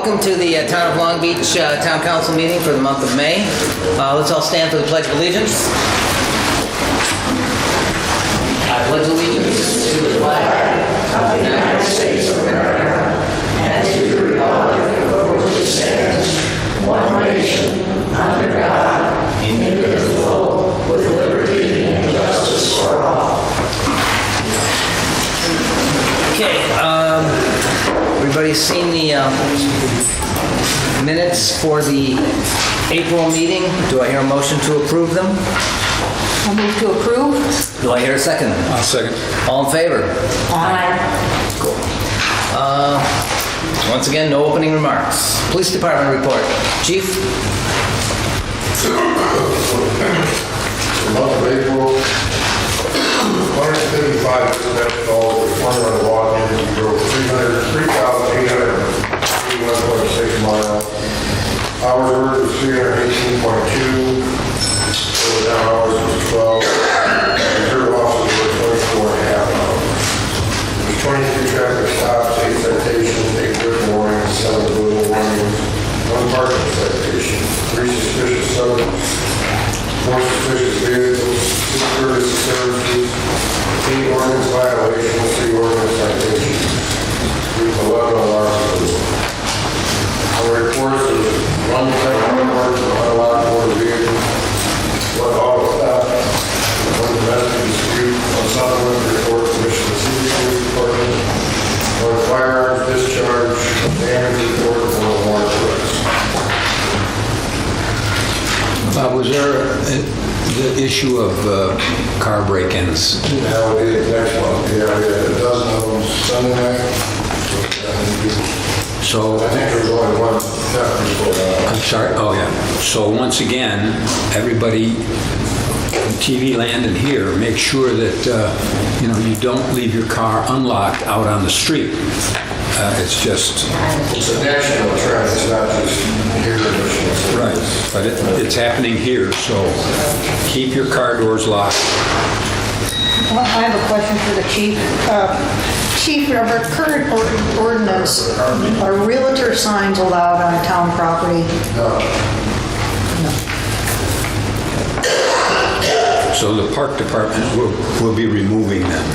Welcome to the Town of Long Beach Town Council meeting for the month of May. Let's all stand for the Pledge of Allegiance. I pledge allegiance to the flag of the United States of America and to the republic for which it stands, one nation, under God, indivisible, with liberty and justice for all. Okay, everybody's seen the minutes for the April meeting. Do I hear a motion to approve them? I'll move to approve. Do I hear a second? I'll second. All in favor? Aye. Once again, no opening remarks. Police Department report. Chief? The month of April, 155 dispatch calls with 100 walk-ins. We drove 3,881.6 miles. Hours worked was 318.2. Total down hours was 12. Reserve losses were 24.5 hours. There's 23 traffic stops, 8 citations, 8 written warnings, 7 verbal warnings, 1 parking citation, 3 suspicious subjects, 4 suspicious vehicles, 6 courtesy services, 8 ordinance violations, 3 ordinance citations, 11 alarms. On reports, there was 1 second report for unlocked motor vehicles, 1 auto theft, 1 domestic dispute, 1 supplement report to Michigan City Police Department, 1 firearms discharge, 1 damage report, and 1 warrant arrest. Was there the issue of car break-ins? Now we did next one. Yeah, we had a dozen of them Sunday night. So, I think there's only 1 theft report. I'm sorry, oh yeah. So once again, everybody in TV land and here, make sure that, you don't leave your car unlocked out on the street. It's just... It's a national trend, it's not just here in Michigan City. Right, but it's happening here, so keep your car doors locked. Well, I have a question for the chief. Chief, of our current ordinance, are realtor signs allowed on town property? So the park department will be removing them,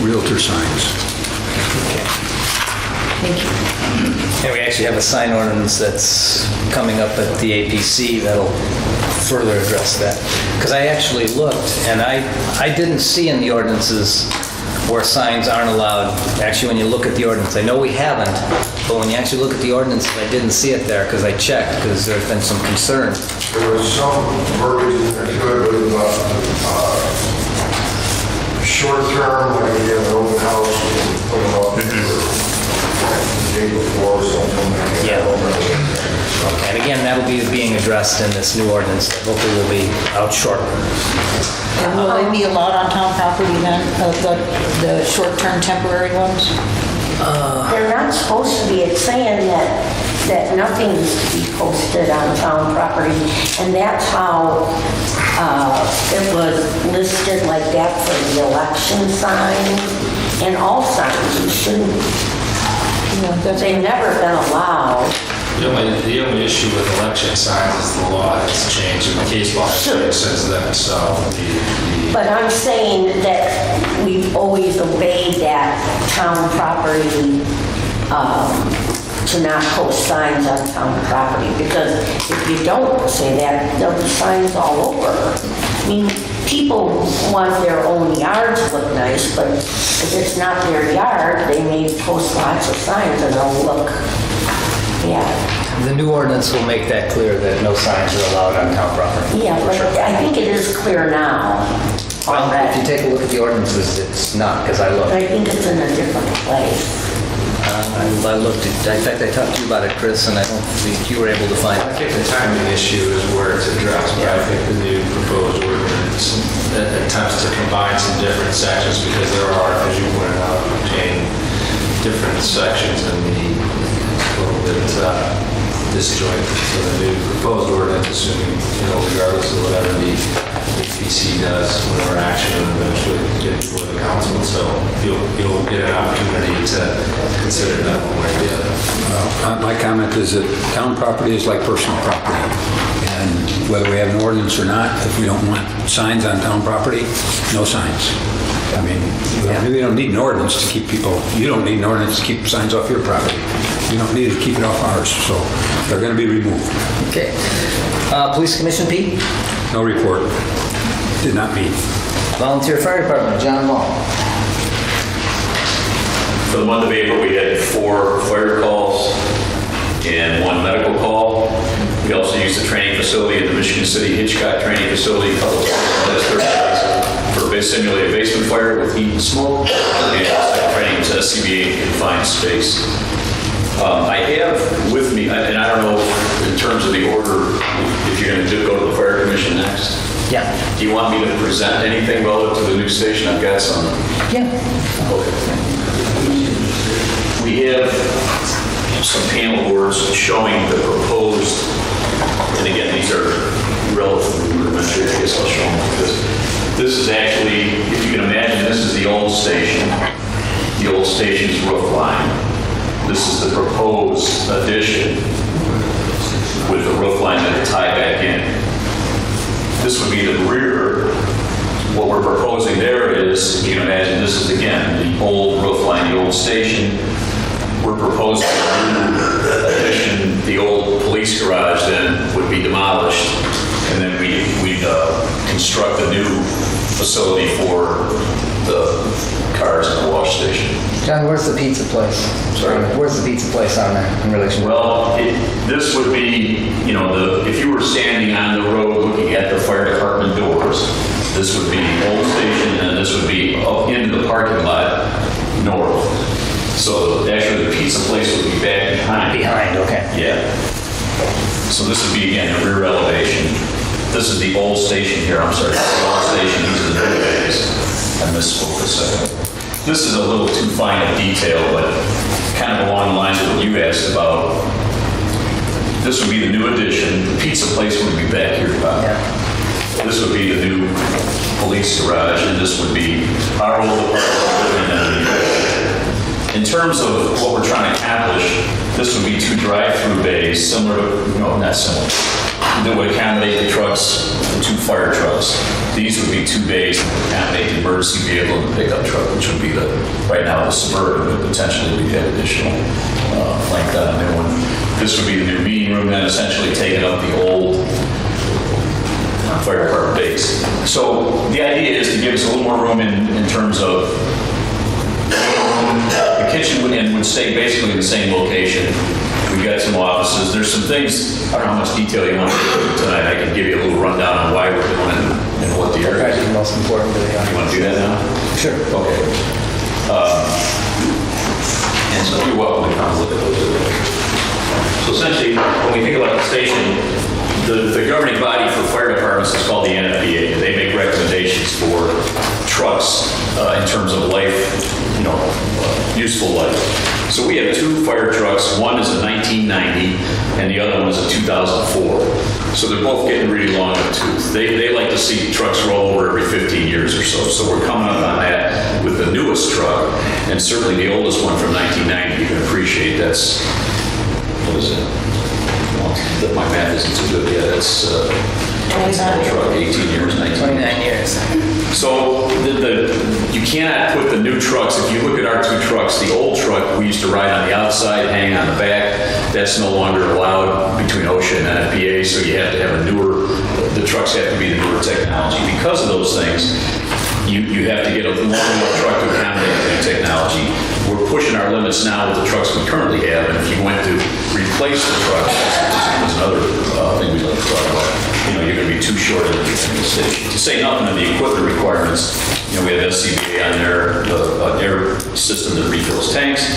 realtor signs. Thank you. And we actually have a sign ordinance that's coming up at the APC that'll further address that. Because I actually looked, and I didn't see in the ordinances where signs aren't allowed. Actually, when you look at the ordinance, I know we haven't, but when you actually look at the ordinances, I didn't see it there because I checked, because there's been some concern. There was some verbiage in there too, it was short term, like you have an open house, you can put them up the day before or something like that. Yeah. And again, that'll be being addressed in this new ordinance that hopefully will be out shortly. And will they be allowed on town property then, the short-term temporary ones? They're not supposed to be. It's saying that nothing's to be posted on town property, and that's how it was listed like that for the election signs and all signs. You shouldn't. They've never been allowed. The only issue with election signs is the law has changed and the case law has changed since then, so But I'm saying that we've always obeyed that town property to not post signs on town property, because if you don't say that, there'll be signs all over. I mean, people want their own yard to look nice, but if it's not their yard, they may post lots of signs and they'll look, The new ordinance will make that clear that no signs are allowed on town property. Yeah, but I think it is clear now. Well, if you take a look at the ordinances, it's not, because I looked. I think it's in a different place. I looked at, in fact, I talked to you about it, Chris, and I don't think you were able to find I it. think the timing issue is where it's addressed, but I think the new proposed ordinance attempts to combine some different sections because there are, as you pointed out, different sections in the little bit disjointed. So the new proposed ordinance, assuming, regardless of whatever the PC does, whatever action, and eventually get before the council. So you'll get an opportunity to consider that one way or the other. My comment is that town property is like personal property. And whether we have an ordinance or not, if we don't want signs on town property, no signs. I mean, we don't need an ordinance to keep people, you don't need an ordinance to keep signs off your property. You don't need to keep it off ours, so they're going to be removed. Okay. Police Commission, Pete? No report. Did not meet. Volunteer Fire Department, John Long. For the month of April, we had 4 fire calls and 1 medical call. We also used the training facility at the Michigan City Hitchcock Training Facility a couple of times in the last 30 days for a simulated basement fire with heat and smoke. And the second training was SCBA confined space. I have with me, and I don't know in terms of the order, if you're going to go to the Fire Commission next. Yeah. Do you want me to present anything relative to the new station? I've got some. Yeah. We have some panel boards showing the proposed, and again, these are relatively rudimentary. I guess I'll show them like this. This is actually, if you can imagine, this is the old station. The old station's roof line. This is the proposed addition with the roof line that will tie back in. This would be the rear. What we're proposing there is, if you can imagine, this is again the old roof line, the old station. We're proposing a new addition. The old police garage then would be demolished, and then we'd construct a new facility for the cars in the wash station. John, where's the pizza place? Sorry? Where's the pizza place on there in relation? Well, this would be, if you were standing on the road looking at the fire department doors, this would be the old station, and this would be up into the parking lot north. So actually, the pizza place would be back behind. Behind, okay. Yeah. So this would be, again, the rear elevation. This is the old station here. I'm sorry, the old station. These are the new bays. I misspoke a second. This is a little too fine a detail, but kind of along the lines of what you asked about. This would be the new addition. The pizza place would be back here, Bob. Yeah. This would be the new police garage, and this would be our old apartment. And then in terms of what we're trying to accomplish, this would be 2 drive-through bays, similar to, not similar, that would accommodate the trucks, the 2 fire trucks. These would be 2 bays that would accommodate the emergency vehicle and the pickup truck, which would be right now the Suburban, but potentially we have additional length on a new one. This would be the new meeting room, then essentially taking up the old fire department base. So the idea is to give us a little more room in terms of the kitchen would stay basically in the same location. We've got some offices. There's some things, I don't know how much detail you want to do tonight. I can give you a little rundown on why we're doing it and what the area Probably is. the most important to the You want to do that now? Sure. Okay. And so you're welcome to come look at those. So essentially, when we think about the station, the governing body for fire departments is called the NFPA. They make recommendations for trucks in terms of life, useful life. So we have 2 fire trucks. One is a 1990 and the other one is a 2004. So they're both getting really long in the tooth. They like to see trucks roll over every 15 years or so. So we're coming up on that with the newest truck, and certainly the oldest one from 1990. You can appreciate that's, what is it? Well, my math isn't too good. Yeah, that's truck, 18 years, 29 years. So you cannot put the new trucks, if you look at our 2 trucks, the old truck we used to ride on the outside, hang on the back, that's no longer allowed between OSHA and NFPA, so you have to have the trucks have to be the newer technology. Because of those things, you have to get a longer truck to accommodate the new technology. We're pushing our limits now with the trucks we currently have, and if you went to replace the trucks, which is another thing we'd like to talk about, you're going to be too short in the station. To say nothing of the equipment requirements, we have SCBA on there, an air system that refills tanks.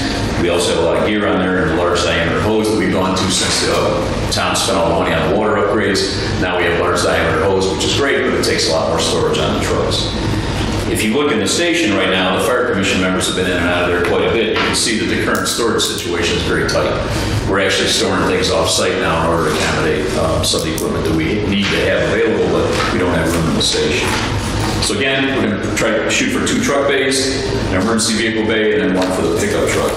We also have a lot of gear on there and a large diameter hose that we've gone to since the town spent all the money on the water upgrades. Now we have large diameter hose, which is great, but it takes a lot more storage on the trucks. If you look in the station right now, the fire commission members have been in and out of there quite a bit. You can see that the current storage situation is very tight. We're actually storing things off-site now in order to accommodate some of the equipment that we need to have available, but we don't have room in the station. So again, we're going to try to shoot for 2 truck bays, an emergency vehicle bay, and then 1 for the pickup truck.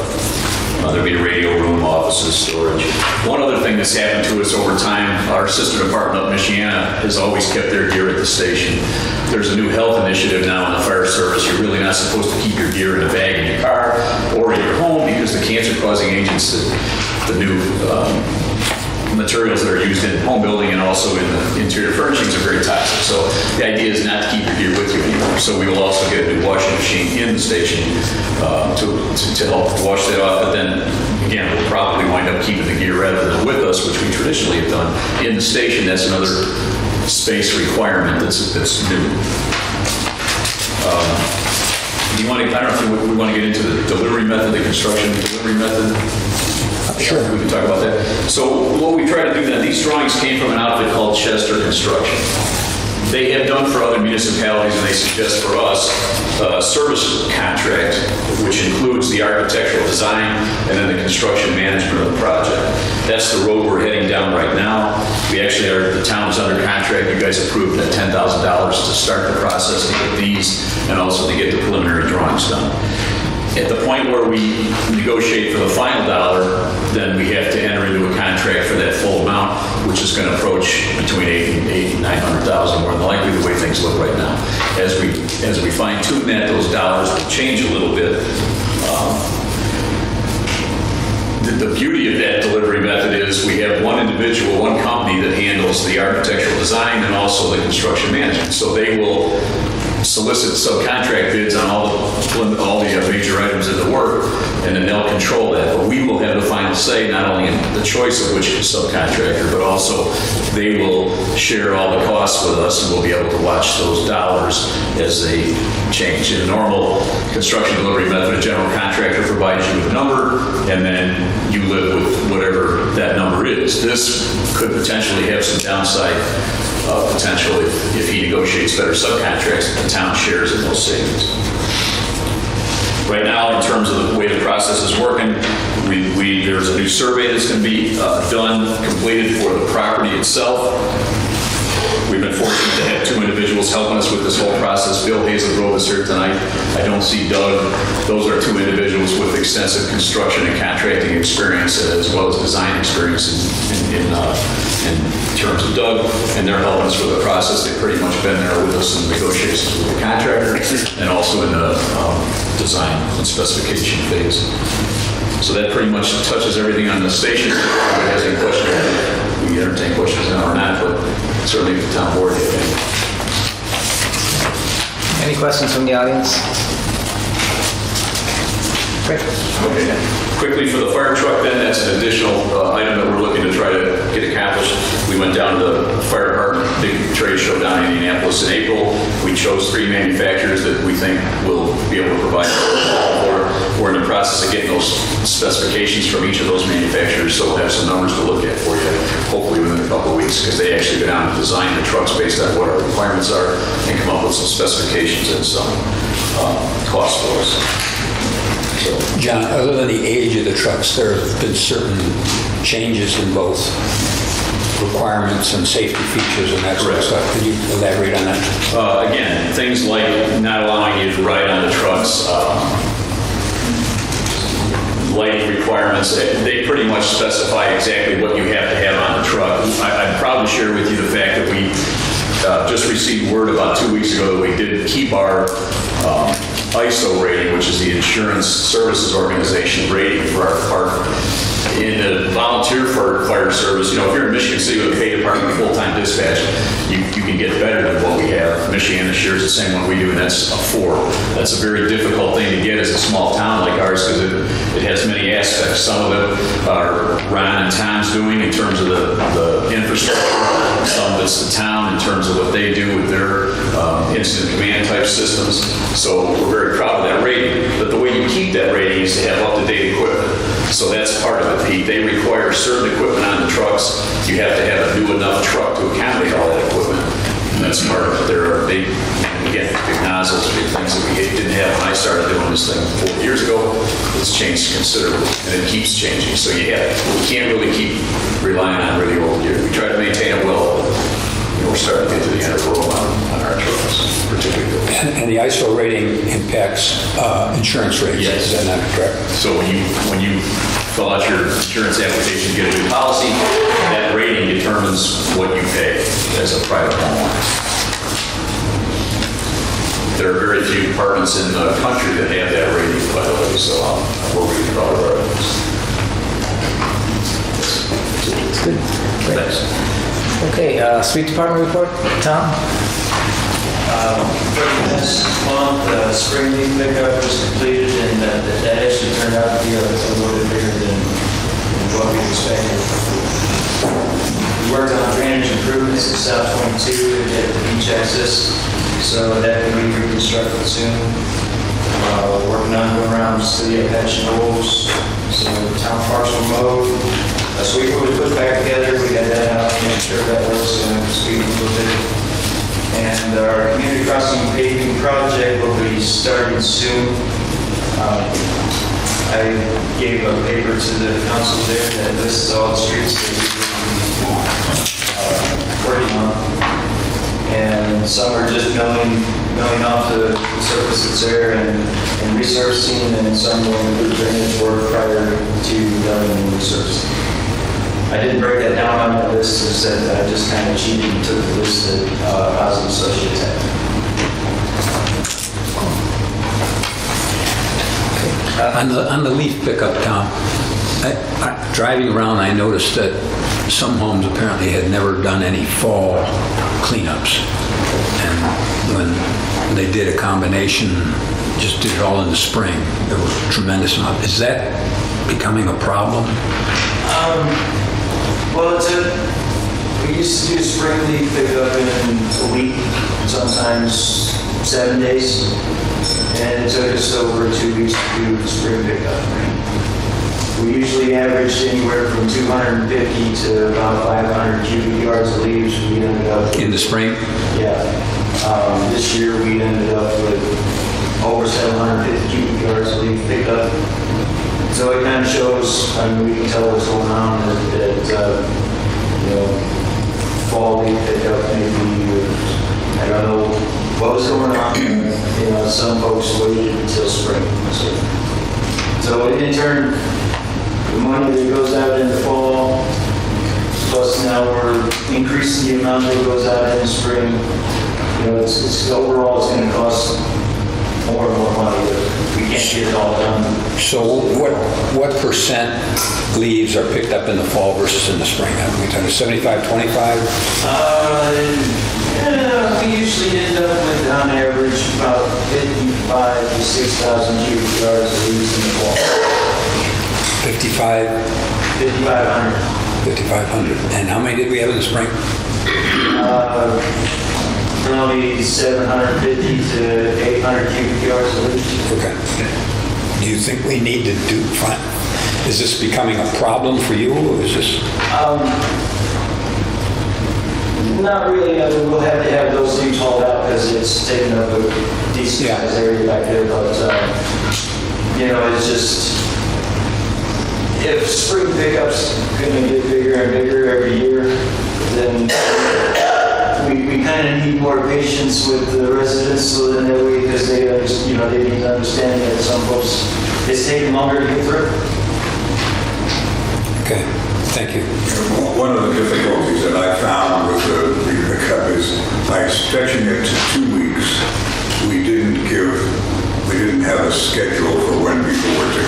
There'll be a radio room, offices, storage. One other thing that's happened to us over time, our sister department up in Michiana has always kept their gear at the station. There's a new health initiative now in the fire service. You're really not supposed to keep your gear in a bag in your car or in your home because the cancer-causing agents, the new materials that are used in home building and also in the interior furnishings are very toxic. So the idea is not to keep your gear with you anymore. So we will also get a new washing machine in the station to help wash that off. But then again, we'll probably wind up keeping the gear rather than with us, which we traditionally have done in the station. That's another space requirement that's new. You want to, I don't know if we want to get into the delivery method, the construction delivery method. Sure. We can talk about that. So what we try to do then, these drawings came from an outfit called Chester Construction. They have done for other municipalities, and they suggest for us a service contract, which includes the architectural design and then the construction management of the project. That's the road we're heading down right now. We actually are, the town's under contract. You guys approved that $10,000 to start the process to get these and also to get the preliminary drawings done. At the point where we negotiate for the final dollar, then we have to enter into a contract for that full amount, which is going to approach between $800,000 and $900,000 more than likely the way things look right now. As we fine tune that, those dollars will change a little bit. The beauty of that delivery method is we have one individual, one company that handles the architectural design and also the construction management. So they will solicit subcontract bids on all the major items of the work, and then they'll control that. But we will have the final say, not only in the choice of which subcontractor, but also they will share all the costs with us, and we'll be able to watch those dollars as they change. In a normal construction delivery method, a general contractor provides you with a number, and then you live with whatever that number is. This could potentially have some downside potential if he negotiates better subcontracts, the town shares in those savings. Right now, in terms of the way the process is working, there's a new survey that's going to be completed for the property itself. We've been fortunate to have 2 individuals helping us with this whole process. Bill Hazelgrove is here tonight. I don't see Doug. Those are 2 individuals with extensive construction and contracting experience as well as design experience in terms of Doug, and they're helping us with the process. They've pretty much been there with us in negotiations with the contractor and also in the design and specification phase. So that pretty much touches everything on the station. If anybody has any questions, we entertain questions now or not, but certainly the town board. Any questions from the audience? Great. Okay. Quickly for the fire truck then, that's an additional item that we're looking to try to get accomplished. We went down to the fire department big trade show down in Indianapolis in April. We chose 3 manufacturers that we think will be able to provide for. We're in the process of getting those specifications from each of those manufacturers, so we'll have some numbers to look at for you, hopefully within a couple of weeks, because they actually go down and design the trucks based on what our requirements are and come up with some specifications and some costs for us. John, other than the age of the trucks, there have been certain changes in both requirements and safety features and that sort of stuff. Could you elaborate on that? Again, things like not allowing you to ride on the trucks, light requirements, they pretty much specify exactly what you have to have on the truck. I'm proud to share with you the fact that we just received word about 2 weeks ago that we did keep our ISO rating, which is the Insurance Services Organization rating for our department. In the volunteer fire service, if you're in Michigan City with a pay department full-time dispatch, you can get better than what we have. Michiana shares the same one we do, and that's a 4. That's a very difficult thing to get as a small town like ours because it has many aspects. Some of it are Ron and Tom's doing in terms of the infrastructure. Some of it's the town in terms of what they do with their incident command type systems. So we're very proud of that rating. But the way you keep that rating is to have up-to-date equipment. So that's part of it. They require certain equipment on the trucks. You have to have a new enough truck to accommodate all that equipment. And that's part of it. There are big nozzles, big things that we didn't have when I started doing this thing 4 years ago. It's changed considerably, and it keeps changing. So we can't really keep relying on really old gear. We try to maintain it well. we're starting to get to the end of the road on our trucks, particularly. And the ISO rating impacts insurance rates. Yes. Is that not correct? So when you fill out your insurance application, get a new policy, that rating determines what you pay as a private homeowner. There are very few departments in the country that have that rating, by the way, so we're really proud of our efforts. Good. Great. Thanks. Okay, street department report, Tom? This month, spring leaf pickup was completed, and that actually turned out to be a little bit bigger than what we expected. We worked on drainage improvements in South 22 at the beach access, so that will be reconstructed soon. Working on going around city Apache Knolls, so town parks were mowed. So we put back together, we got that out, make sure that works, and speed a little bit. And our community crossing paving project will be starting soon. I gave a paper to the council there that lists all the streets that we're working on. And some are just milling off the surface that's there and resurfacing, and some will include drainage work prior to milling and resurfacing. I didn't break that down on the list, it's that I just kind of cheated and took the list that Housing Associates had. On the leaf pickup, Tom, driving around, I noticed that some homes apparently had never done any fall cleanups. And when they did a combination, just did it all in the spring, there was a tremendous amount. Is that becoming a problem? Well, we used to do spring leaf pickup in a week, sometimes 7 days, and it took us over 2 weeks to do the spring pickup. We usually averaged anywhere from 250 to about 500 cubic yards of leaves. We ended up In the spring? Yeah. This year we ended up with over 750 cubic yards of leaf pickup. So it kind of shows, I mean, we can tell what's going on that fall leaf pickup maybe, I don't know what was going on. Some folks waited until spring. So in turn, the money that goes out in the fall, plus now we're increasing the amount that goes out in the spring. It's overall it's going to cost more and more money. We can't get it all done. So what percent leaves are picked up in the fall versus in the spring? Are we talking 75, 25? We usually end up with, on average, about 55 to 6,000 cubic yards of leaves in the fall. 55? 5,500. 5,500. And how many did we have in the spring? Probably 750 to 800 cubic yards of leaves. Okay. Do you think we need to is this becoming a problem for you, or is this? Not really. I mean, we'll have to have those leaves hauled out because it's taking up a decent sized area back there. But it's just if spring pickup's going to get bigger and bigger every year, then we kind of need more patience with the residents, so then that way, because they need to understand that some folks it's taking longer to get through. Okay, thank you. One of the difficulties that I found with the pickup is by stretching it to 2 weeks, we didn't have a schedule for when people were to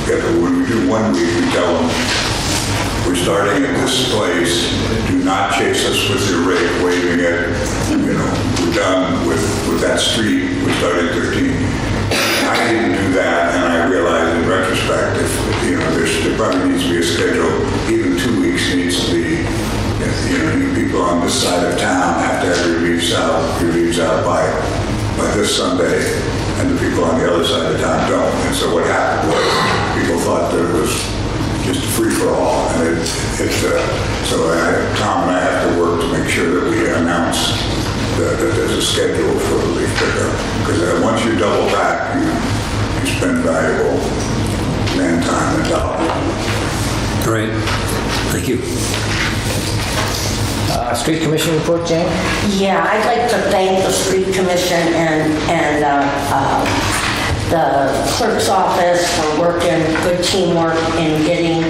get it. When we do 1 week, we tell them, we're starting at this place, do not chase us with your rake, waving it, we're done with that street, we're starting 13. I didn't do that, and I realized in retrospect, there probably needs to be a schedule. Even 2 weeks needs to be, you people on this side of town have to have your leaves out by this Sunday, and the people on the other side of town don't. And so what happened was, people thought that it was just free for all, and so Tom and I have to work to make sure that we announce that there's a schedule for the leaf pickup, because once you double back, you spend valuable man time and dollars. Great, thank you. Street Commission report, Jane? Yeah, I'd like to thank the street commission and the clerk's office for working, good teamwork in getting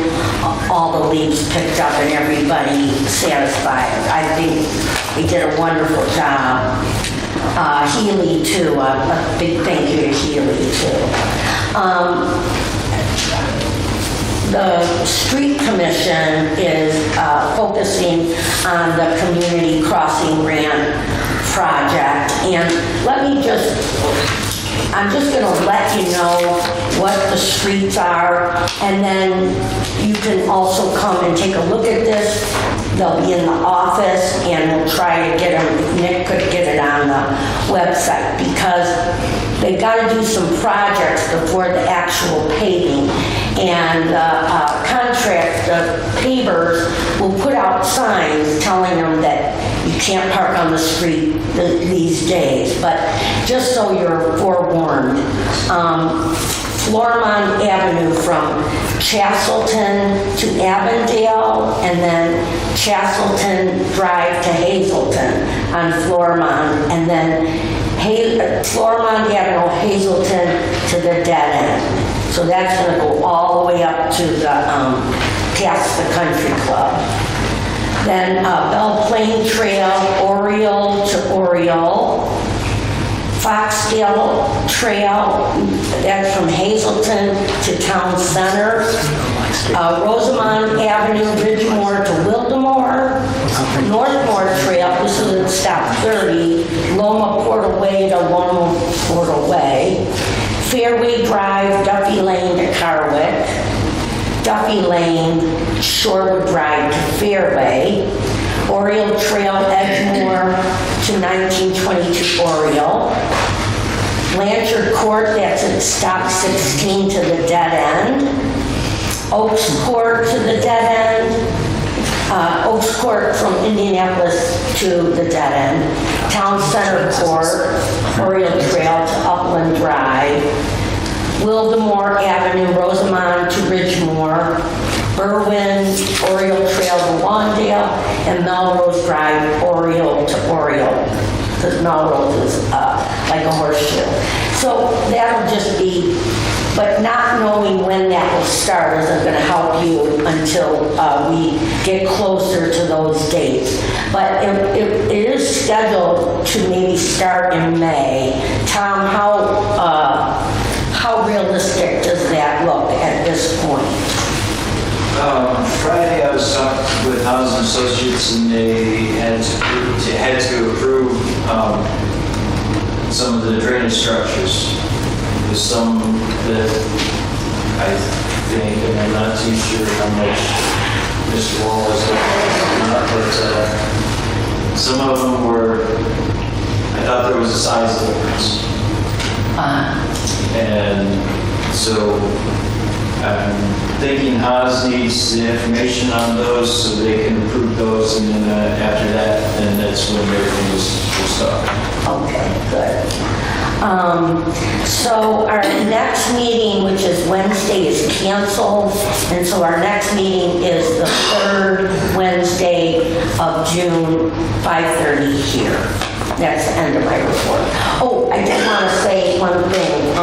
all the leaves picked up and everybody satisfied. I think they did a wonderful job. Healy too, a big thank you to Healy too. The street commission is focusing on the community crossing grant project. And I'm just gonna let you know what the streets are, and then you can also come and take a look at this. They'll be in the office, and we'll try to get them, Nick could get it on the website, because they gotta do some projects before the actual paving. And the pavers will put out signs telling them that you can't park on the street these days, but just so you're forewarned. Florimond Avenue from Chastleton to Avondale, and then Chastleton Drive to Hazelton on Florimond, and then Florimond Avenue, Hazelton to the dead end. So that's gonna go all the way up to the, past the country club. Then Belle Plaine Trail, Oriole to Oriole. Foxdale Trail, that's from Hazelton to Town Center. Rosamond Avenue, Ridgemore to Wildemore. Northmore Trail, this is in stop 30, Loma Portaway to Loma Portaway. Fairway Drive, Duffy Lane to Carwick. Duffy Lane, Shorewood Drive to Fairway. Oriole Trail, Edgemore to 1922 Oriole. Blanchard Court, that's at stop 16 to the dead end. Oaks Court to the dead end. Oaks Court from Indianapolis to the dead end. Town Center Court, Oriole Trail to Upland Drive. Wildemore Avenue, Rosamond to Ridgemore. Berwyn, Oriole Trail to Lawndale, and Melrose Drive, Oriole to Oriole, because Melrose is like a horseshoe. So that'll just be, but not knowing when that will start isn't going to help you until we get closer to those dates. But it is scheduled to maybe start in May. Tom, how realistic does that look at this point? Friday, I was talking with Housing Associates, and they had to approve some of the drainage structures. There's some that I think, and I'm not too sure how much Mr. Wall is not, but some of them were, I thought there was a size difference. And so I'm thinking Haas needs the information on those so they can approve those, and then after that, then that's when everything will start. Okay, good. So our next meeting, which is Wednesday, is canceled, and so our next meeting is the third Wednesday of June, 5:30 here. That's the end of my report. Oh, I did want to say one thing.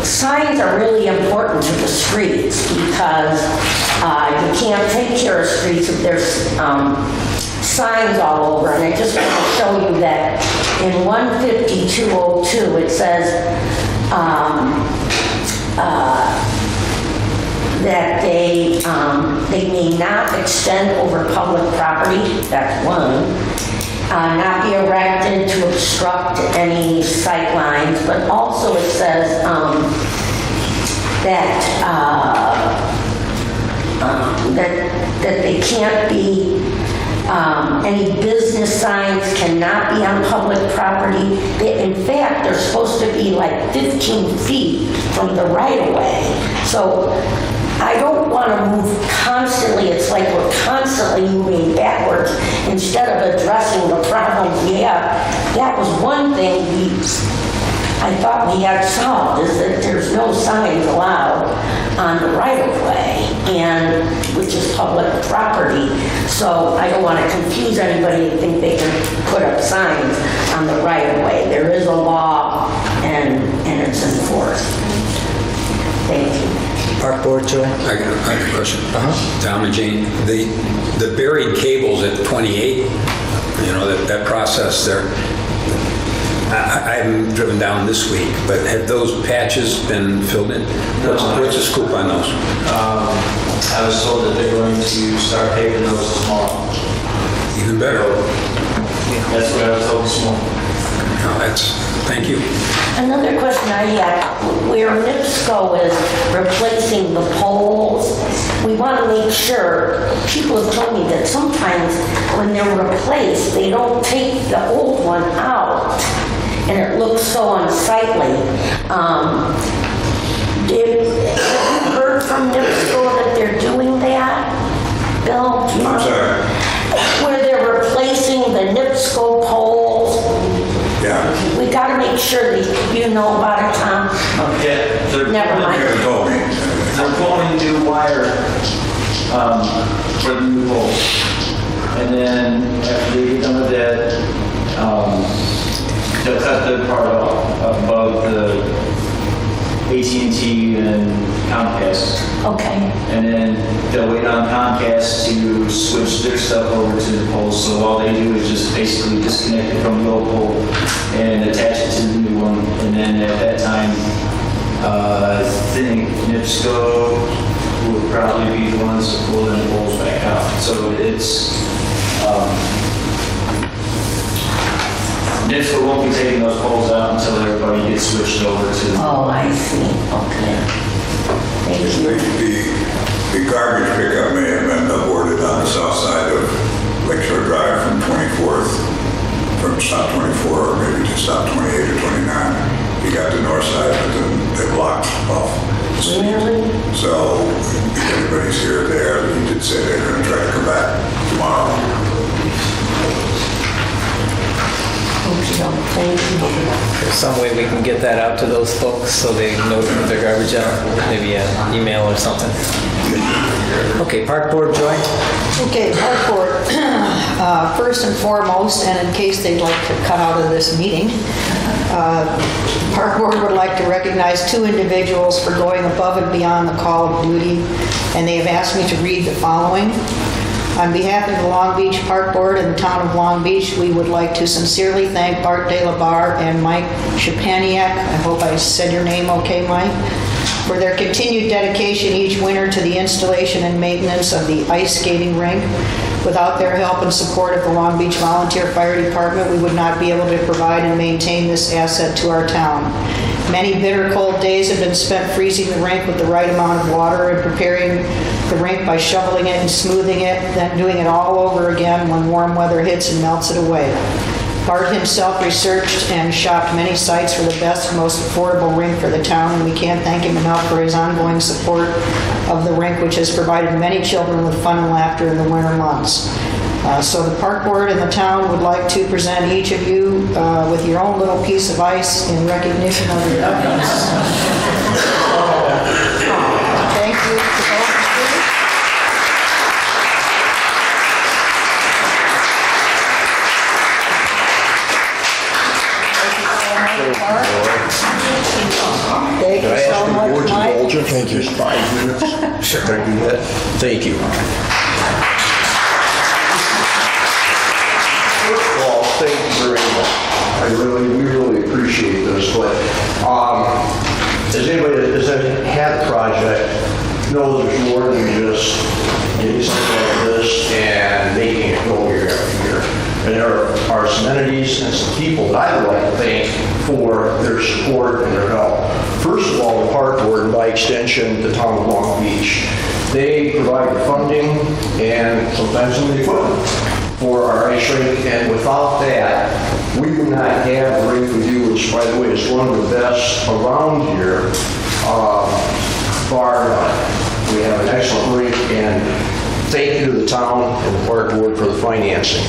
Signs are really important to the streets, because you can't take care of streets if there's signs all over. And I just want to show you that in 15202 it says that they may not extend over public property. That's one. Not be erected to obstruct any sight lines, but also it says that they can't be, any business signs cannot be on public property. In fact, they're supposed to be like 15 feet from the right-of-way. So I don't want to move constantly. It's like we're constantly moving backwards instead of addressing the problems we have. That was one thing I thought we had solved, is that there's no signs allowed on the right-of-way, and, which is public property. So I don't want to confuse anybody and think they can put up signs on the right-of-way. There is a law, and it's enforced. Thank you. Park Board, Joy? I got a question. Tom and Jane, the buried cables at 28, that process there, I haven't driven down this week, but have those patches been filled in? What's the scoop on those? I was told that they're going to start paving those tomorrow. Even better. That's what I was told this morning. Thank you. Another question I had, where NIPSCO is replacing the poles, we want to make sure, people have told me that sometimes when they're replaced, they don't take the old one out, and it looks so unsightly. Have you heard from NIPSCO that they're doing that? Bill, do you know? I'm sorry. Where they're replacing the NIPSCO poles? Yeah. We got to make sure that you know about it, Tom. Yeah, Never mind. You told me. they're pulling new wire for the new poles. And then after they get done with that, they'll cut the part off above the AT&T and Comcast. Okay. And then they'll wait on Comcast to switch their stuff over to the poles. So all they do is just basically disconnect it from the old pole and attach it to the new one. And then at that time, I think NIPSCO will probably be the ones to pull the poles back out. So it's, NIPSCO won't be taking those poles out until everybody gets switched over to the. Oh, I see. Okay. Thank you. The garbage pickup may have been aborted on the south side of Lakeshore Drive from 24th, from stop 24, or maybe to stop 28 or 29. He got the north side, but then they blocked off the street. Really? So if anybody's here or there, he did say they're going to try to come back tomorrow. Thank you. There's some way we can get that out to those folks so they know to put their garbage out, maybe an email or something. Okay, Park Board, Joy? Okay, Park Board, first and foremost, and in case they'd like to cut out of this meeting, Park Board would like to recognize two individuals for going above and beyond the call of duty, and they have asked me to read the following. On behalf of the Long Beach Park Board and the town of Long Beach, we would like to sincerely thank Bart De La Barre and Mike Shapaniak, I hope I said your name okay, Mike, for their continued dedication each winter to the installation and maintenance of the ice skating rink. Without their help and support of the Long Beach Volunteer Fire Department, we would not be able to provide and maintain this asset to our town. Many bitter cold days have been spent freezing the rink with the right amount of water and preparing the rink by shoveling it and smoothing it, then doing it all over again when warm weather hits and melts it away. Bart himself researched and shopped many sites for the best, most affordable rink for the town, and we can't thank him enough for his ongoing support of the rink, which has provided many children with fun and laughter in the winter months. So the Park Board and the town would like to present each of you with your own little piece of ice in recognition of your efforts. Thank you to both of you. Thank you so much, Mike. Thank you. 5 minutes? Sure. Can I do that? Thank you. First of all, thank you very much. We really appreciate this, but as anybody that has had a project knows there's more than just getting something like this and making it go year after year. And there are some entities and some people that I would like to thank for their support and their help. First of all, the Park Board, and by extension, the town of Long Beach. They provide the funding and sometimes some of the equipment for our ice rink, and without that, we would not have the rink we do, which, by the way, is one of the best around here, bar none. We have an excellent rink, and thank you to the town and the Park Board for the financing.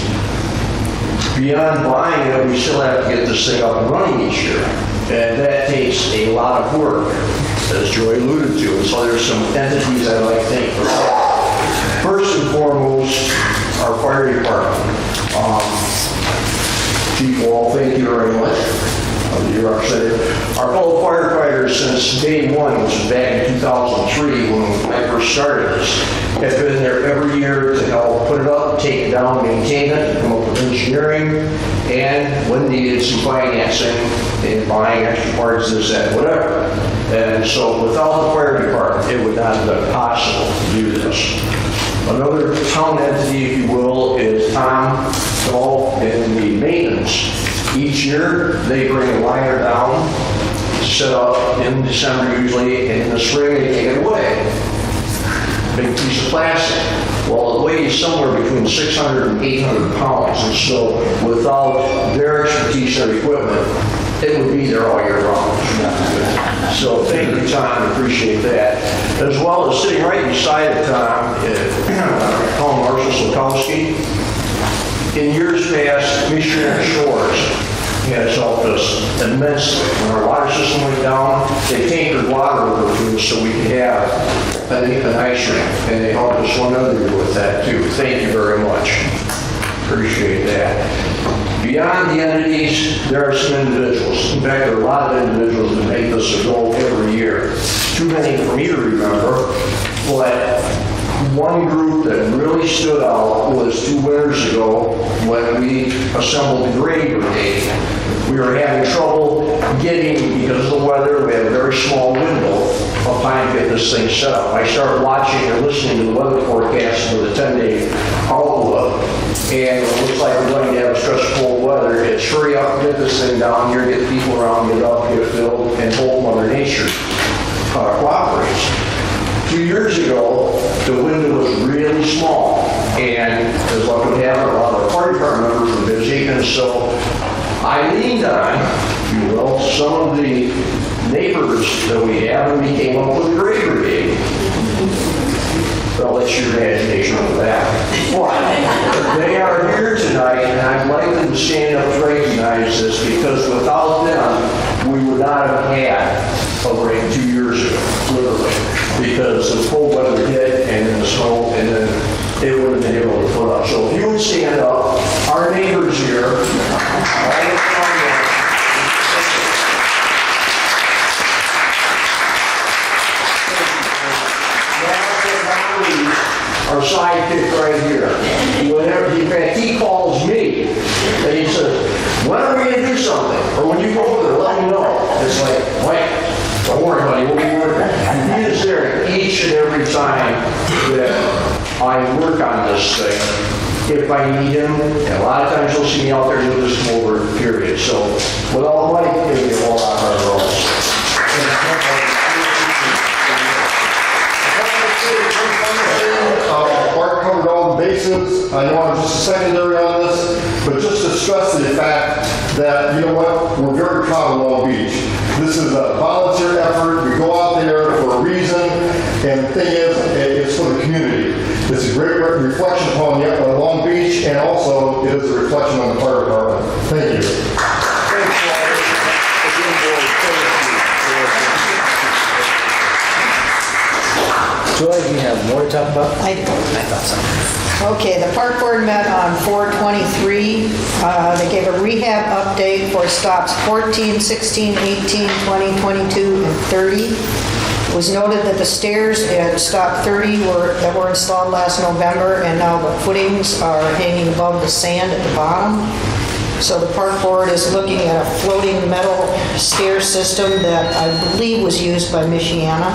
Beyond buying it, we still have to get this thing up and running each year. And that takes a lot of work, as Joy alluded to. And so there's some entities I'd like to thank for that. First and foremost, our fire department. Chief Wall, thank you very much. Your representative. Our fellow firefighters since day one, which was back in 2003 when I first started this, have been there every year to help put it up, take it down, maintain it, come up with engineering, and when needed, some financing and buying extra parts, this, that, whatever. And so without the fire department, it would not have been possible to do this. Another town entity, if you will, is Tom Dahl in the maintenance. Each year, they bring a liner down, set up in December usually, and in the spring, they take it away. Big piece of plastic. Well, it weighs somewhere between 600 and 800 pounds, and so without their expertise and equipment, it would be there all year round. So thank you, Tom, appreciate that. As well as sitting right beside of Tom, Colonel Marshal Slukowski. In years past, Missionary Shores has helped us immensely. When our water system went down, they tankered water over to us so we could have an ice rink, and they helped us one other year with that too. Thank you very much. Appreciate that. Beyond the entities, there are some individuals. In fact, there are a lot of individuals that make this a goal every year. Too many for me to remember, but one group that really stood out was 2 winters ago when we assembled the grade brigade. We were having trouble getting, because of the weather, we had a very small window of time to get this thing set up. I started watching and listening to the weather forecast for the 10-day outlook, and it looks like we're going to have a stressful weather. It's hurry up, get this thing down here, get people around, get it up, get it filled, and hope Mother Nature cooperates. 2 years ago, the window was really small, and as luck would have it, a lot of the fire department members were busy, and so I leaned on, if you will, some of the neighbors that we have, and we came up with a grade brigade. Well, that's your imagination for that. Well, they are here tonight, and I'd like them to stand up to recognize this, because without them, we would not have had a rain 2 years ago, literally, because the cold weather hit, and then the snow, and then it wouldn't have been able to put up. So if you would stand up, our neighbors here, our sidekick right here. Whenever, in fact, he calls me and he says, when are we going to do something? Or when you go over there, let me know. It's like, wait, don't worry, buddy, we'll be working. He is there each and every time that I work on this thing. If I need him, and a lot of times you'll see me out there with this over period. So, with all the money, it'll be a whole lot harder. Bart covered all the bases. I know I'm just a secondary on this, but just to stress the fact that, you know what, we're very proud of Long Beach. This is a volunteer effort. We go out there for a reason, and the thing is, it's for the community. It's a great reflection upon Long Beach, and also it is a reflection on the fire department. Thank you. Joy, do you have more to talk about? I do. I thought so. Okay, the park board met on 4/23. They gave a rehab update for stops 14, 16, 18, 20, 22, and 30. It was noted that the stairs at stop 30 that were installed last November, and now the footings are hanging above the sand at the bottom. So the park board is looking at a floating metal stair system that I believe was used by Michiana.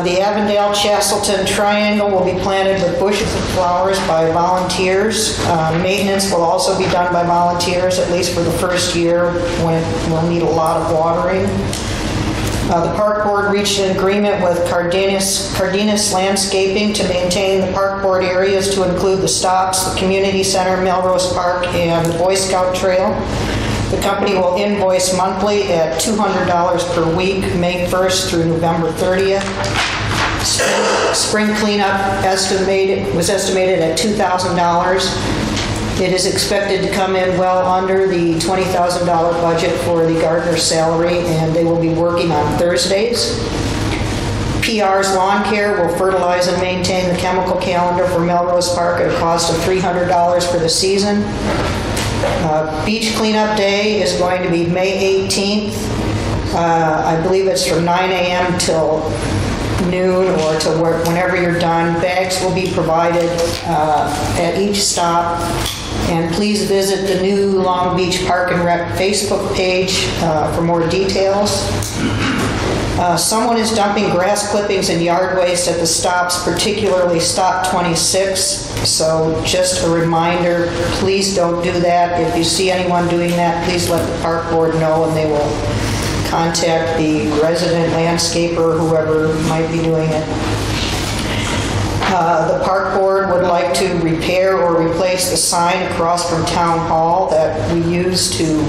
The Avondale-Chastleton Triangle will be planted with bushes and flowers by volunteers. Maintenance will also be done by volunteers, at least for the first year when it will need a lot of watering. The park board reached an agreement with Cardenas Landscaping to maintain the park board areas to include the stops, the community center, Melrose Park, and the Boy Scout Trail. The company will invoice monthly at $200 per week, May 1st through November 30th. Spring cleanup was estimated at $2,000. It is expected to come in well under the $20,000 budget for the gardener's salary, and they will be working on Thursdays. PR's Lawn Care will fertilize and maintain the chemical calendar for Melrose Park at a cost of $300 for the season. Beach Cleanup Day is going to be May 18th. I believe it's from 9 a.m. till noon or to whenever you're done. Bags will be provided at each stop. And please visit the new Long Beach Park and Rec Facebook page for more details. Someone is dumping grass clippings and yard waste at the stops, particularly stop 26. So just a reminder, please don't do that. If you see anyone doing that, please let the park board know and they will contact the resident landscaper or whoever might be doing it. The park board would like to repair or replace the sign across from Town Hall that we use to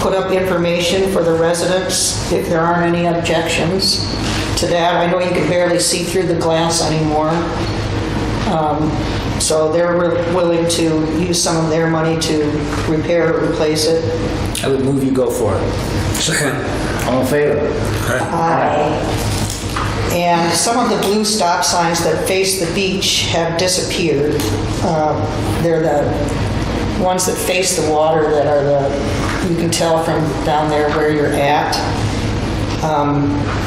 put up information for the residents if there aren't any objections to that. I know you can barely see through the glass anymore. So they're willing to use some of their money to repair or replace it. I would move you go for it. Second. All in favor? And some of the blue stop signs that face the beach have disappeared. They're the ones that face the water that are you can tell from down there where you're at.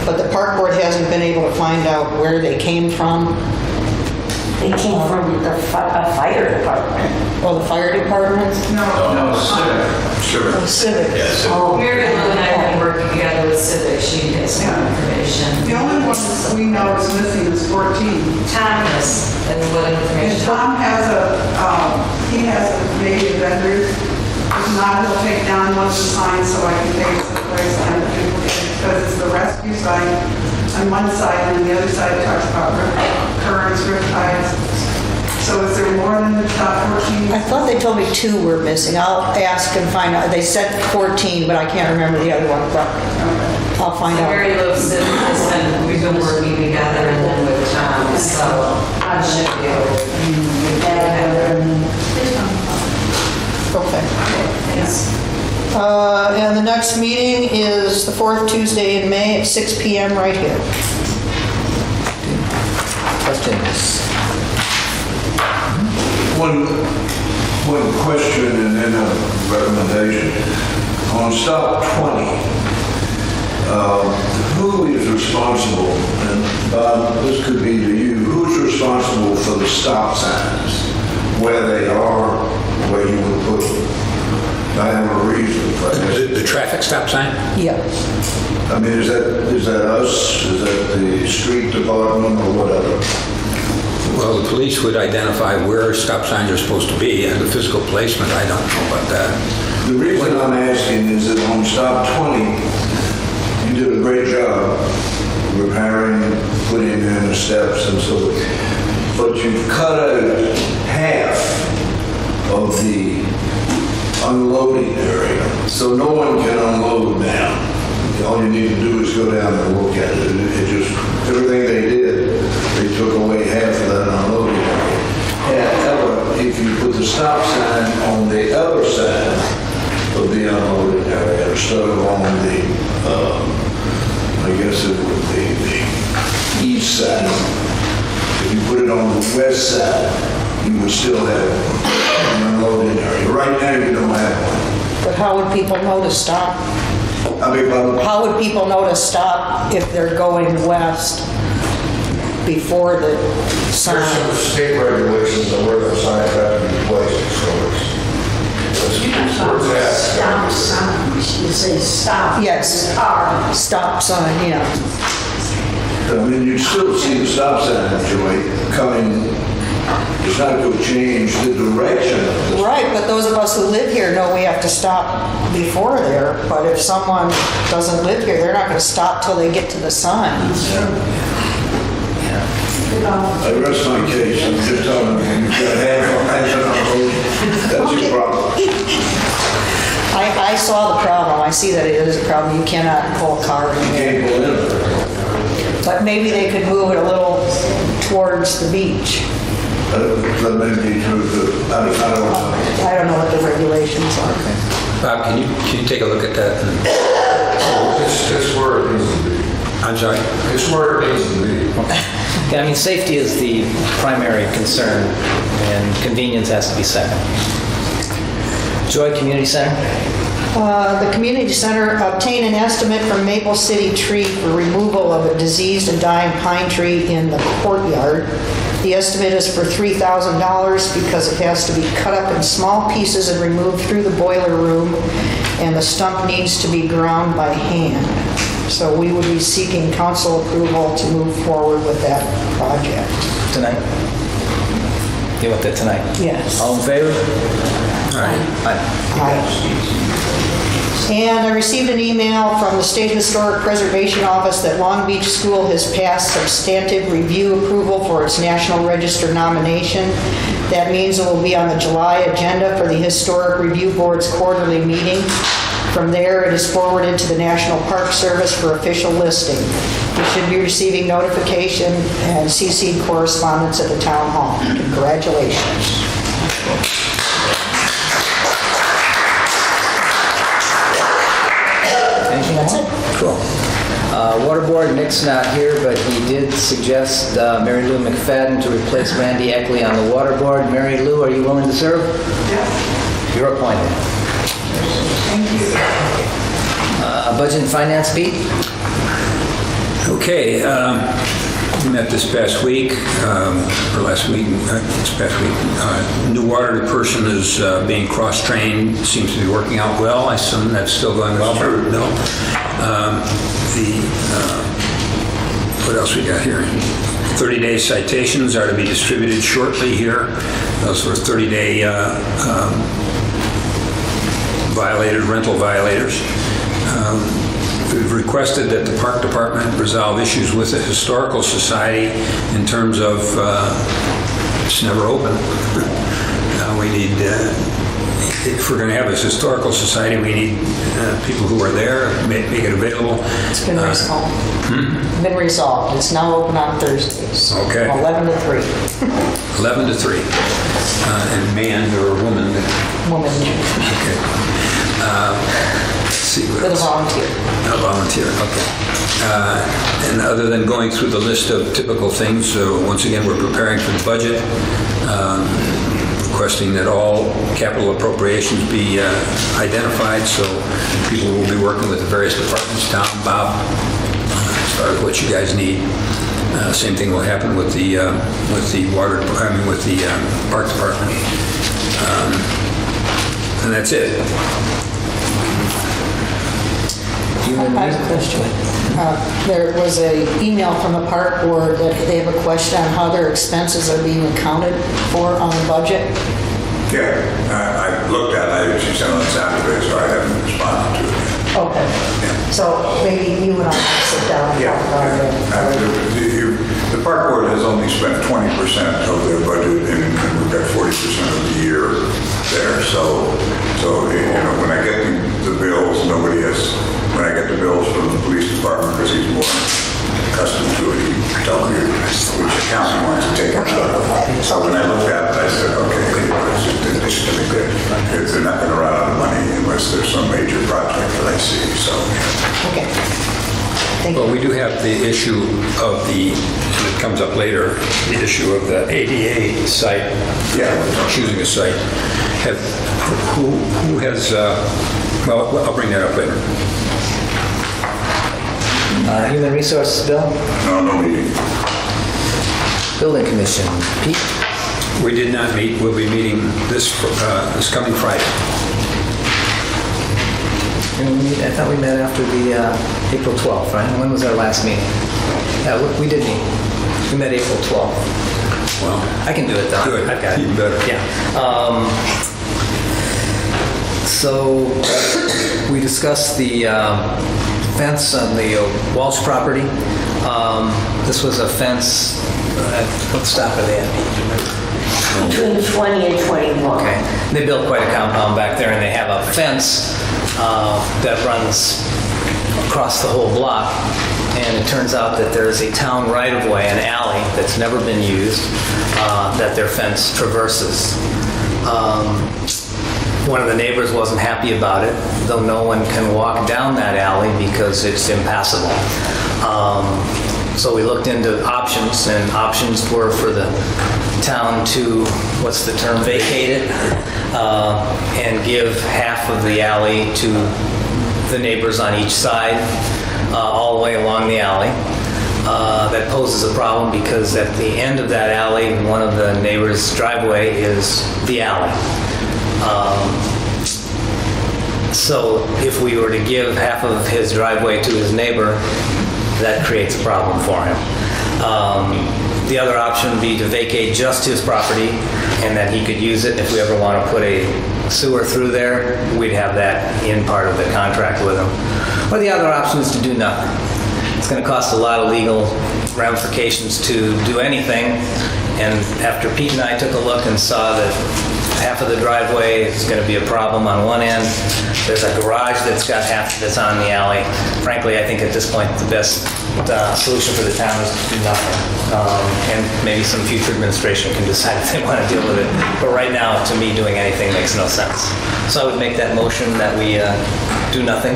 But the park board hasn't been able to find out where they came from. They came from the fire department. Well, the fire department? No, Sure. Oh, Civic. Oh, Mary Lou and I have been working together with Civic. She has some information. The only one we know is missing is 14. Thomas, and what And information? Tom has he has a maybe a vendor. If not, he'll take down one of the signs so I can take it to the place I'm duplicating, because it's the rescue sign on one side, and the other side talks about currents, riptides. So is there more than the top 14? I thought they told me 2 were missing. I'll ask and find out. They said 14, but I can't remember the other one. But I'll find out. Mary Lou said this, and we've been working together and then with Tom, so I should be able to. Okay. Yes. And the next meeting is the 4th Tuesday in May at 6 p.m. right here. Questions? One question and then a recommendation. On stop 20, who is responsible, and Bob, this could be to you, who's responsible for the stop signs, where they are, where you would put them? I have a reason for this. The traffic stop sign? Yeah. I mean, is that us? Is that the street department or whatever? Well, the police would identify where stop signs are supposed to be, and the physical placement, I don't know about that. The reason I'm asking is that on stop 20, you did a great job repairing, putting in the steps and so forth. But you've cut out half of the unloading area, so no one can unload now. All you need to do is go down and look at it. It just, everything they did, they took away half of that unloading area. However, if you put the stop sign on the other side of the unloading area instead of on the, I guess it would be the east side. If you put it on the west side, you would still have an unloading area. Right now, you don't have one. But how would people know to stop? I mean, How would people know to stop if they're going west before the there's sign? some state regulations on where the signs have to be placed, so it's where it's at. Stop signs. You say stop. Yes. Car. Stop sign, yeah. I mean, you still see the stop sign, Joey, coming, it's not going to change the direction of the Right, but those of us who live here know we have to stop before there. But if someone doesn't live here, they're not going to stop till they get to the sign. I rest my case, I'm just telling you, you've got half an unload, that's your problem. I saw the problem. I see that it is a problem. You cannot pull a car in You there. can't go in there. But maybe they could move it a little towards the beach. The amenity to the, I don't know. I don't know what the regulations are. Bob, can you take a look at that? It's where it needs to be. I'm sorry? It's where it needs to be. Yeah, I mean, safety is the primary concern, and convenience has to be second. Joy Community Center? The community center obtained an estimate from Maple City Tree for removal of a diseased and dying pine tree in the courtyard. The estimate is for $3,000 because it has to be cut up in small pieces and removed through the boiler room, and the stump needs to be ground by hand. So we would be seeking council approval to move forward with that project. Tonight? You want that tonight? Yes. All in favor? Aye. And I received an email from the State Historic Preservation Office that Long Beach School has passed substantive review approval for its National Register nomination. That means it will be on the July agenda for the Historic Review Board's quarterly meeting. From there, it is forwarded to the National Park Service for official listing. You should be receiving notification and CC'd correspondence at the town hall. Congratulations. Anything else? Cool. Water Board, Nick's not here, but he did suggest Mary Lou McFadden to replace Randy Eckley on the Water Board. Mary Lou, are you willing to serve? Yes. You're appointed. Thank you. Budget and Finance, Pete? Okay, we met this past week, or last week, this past week. New water person is being cross-trained, seems to be working out well. I assume that's still going well. No. What else we got here? 30-day citations are to be distributed shortly here. Those were 30-day rental violators. We've requested that the Park Department resolve issues with the Historical Society in terms of it's never open. We need, if we're going to have a Historical Society, we need people who are there, make it available. It's been resolved. Been resolved. It's now open on Thursdays. Okay. 11 to 3. 11 to 3. And man or woman? Woman. Okay. Let's see what With a else. volunteer. A volunteer, okay. And other than going through the list of typical things, once again, we're preparing for the budget, requesting that all capital appropriations be identified, so people will be working with the various departments, Tom, Bob, as far as what you guys need. Same thing will happen with the Park Department. And that's it. I have a question. There was an email from the park board that they have a question on how their expenses are being accounted for on the budget. Yeah, I looked at it, she sent on Saturday, so I haven't responded to it yet. Okay. So maybe you and I can sit down and talk about it. The park board has only spent 20% of their budget, and we've got 40% of the year there. So when I get the bills, when I get the bills from the police department, because he's more accustomed to it, he tells me which account he wants to take it out of. So when I looked at it, I said, okay, they're not going to run out of money unless there's some major project that I see. So. Okay. Thank Well, you. we do have the issue of and it comes up later, the issue of the ADA site. Yeah. Choosing a site. Who has, well, I'll bring that up later. Human Resources, Bill? No meeting. Building Commission, Pete? We did not meet. We'll be meeting this coming Friday. I thought we met after the April 12th, right? When was our last meeting? Yeah, we did meet. We met April 12th. Well, I can do it, though. good. I've got it. Even better. Yeah. So we discussed the fence on the Walsh property. This was a fence, what stop are they at? Between 20 and 21. Okay. They built quite a compound back there, and they have a fence that runs across the whole block. and it turns out that there's a town right-of-way, an alley that's never been used, that their fence traverses. One of the neighbors wasn't happy about it, though no one can walk down that alley because it's impassable. So we looked into options, and options were for the town to, what's the term, vacate it, and give half of the alley to the neighbors on each side, all the way along the alley. That poses a problem because at the end of that alley, one of the neighbors' driveway is the alley. So if we were to give half of his driveway to his neighbor, that creates a problem for him. The other option would be to vacate just his property and that he could use it. If we ever want to put a sewer through there, we'd have that in part of the contract with him. Or the other option is to do nothing. It's going to cost a lot of legal ramifications to do anything. And after Pete and I took a look and saw that half of the driveway is going to be a problem on one end, there's a garage that's got half that's on the alley. Frankly, I think at this point the best solution for the town is to do nothing. And maybe some future administration can decide if they want to deal with it. But right now, to me, doing anything makes no sense. So I would make that motion that we do nothing.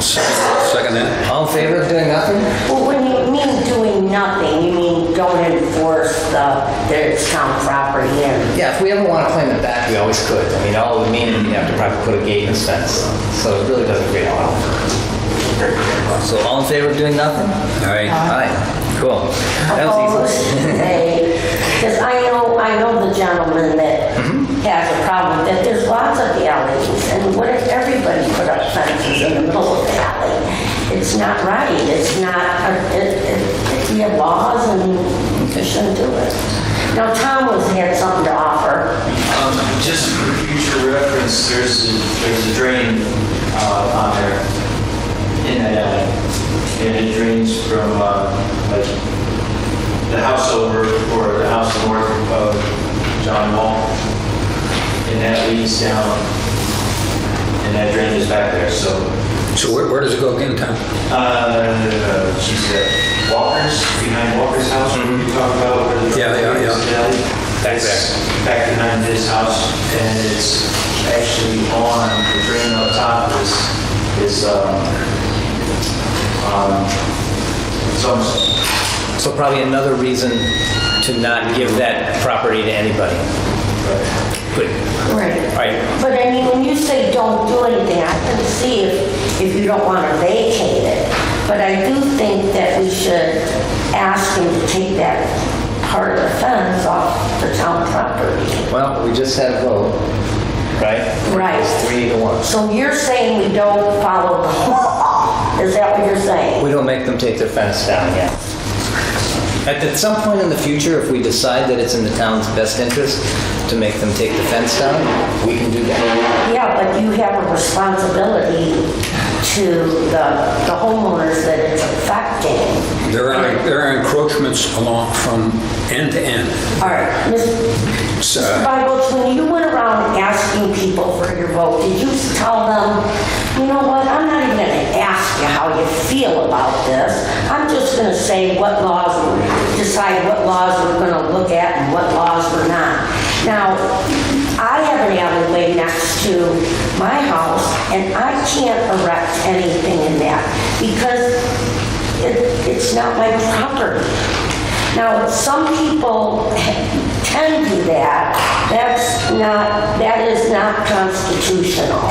Second that. All in favor of doing nothing? Well, when you mean doing nothing, you mean don't enforce that it's town property in. Yeah, if we ever want to claim it back, we always could. I mean, all it would mean is you have to probably put a gate and fence. So it really doesn't create a lot. So all in favor of doing nothing? All right. Aye. Cool. That was easy. Because I know the gentleman that has a problem, that there's lots of alleys, and what if everybody put up fences in the middle of the alley? It's not right, it's not, we have laws and we shouldn't do it. Now, Tom had something to offer. Just for future reference, there's a drain on there in that alley. And it drains from like the house over or the house north of John Wall. And that leads down and that drain is back there. So where does it go again, Tom? she's at Walker's, behind Walker's house. You talk about where the Yeah. alley. That's back behind his house, and it's actually on the drain up top is Somerset. So probably another reason to not give that property to anybody. Good. Right. Right. But I mean, when you say don't do anything, I can see if you don't want to vacate it. But I do think that we should ask him to take that part of the fence off the town property. Well, we just had a vote, right? Right. It's 3-1. So you're saying we don't follow the law? Is that what you're saying? We don't make them take their fence down yet. At some point in the future, if we decide that it's in the town's best interest to make them take the fence down, we can do that. Yeah, but you have a responsibility to the homeowners that it's affecting. There are encroachments along from end to end. All right, Mr. Bibles, when you went around asking people for your vote, did you tell them, you know what, I'm not even going to ask you how you feel about this. I'm just going to say decide what laws we're going to look at and what laws we're not. Now, I have an alleyway next to my house, and I can't erect anything in that because it's not my property. Now, some people can do that. That is not constitutional.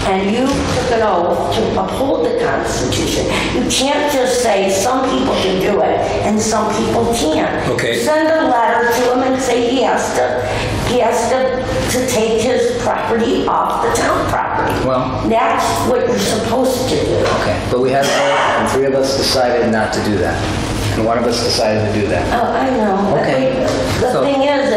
And you took an oath to uphold the Constitution. You can't just say some people can do it and some people can't. Okay. Send a letter to him and say he has to take his property off the town property. Well- That's what you're supposed to do. Okay, but we had a vote, and 3 of us decided not to do that. And 1 of us decided to do that. Oh, I know. But Okay. The So- thing is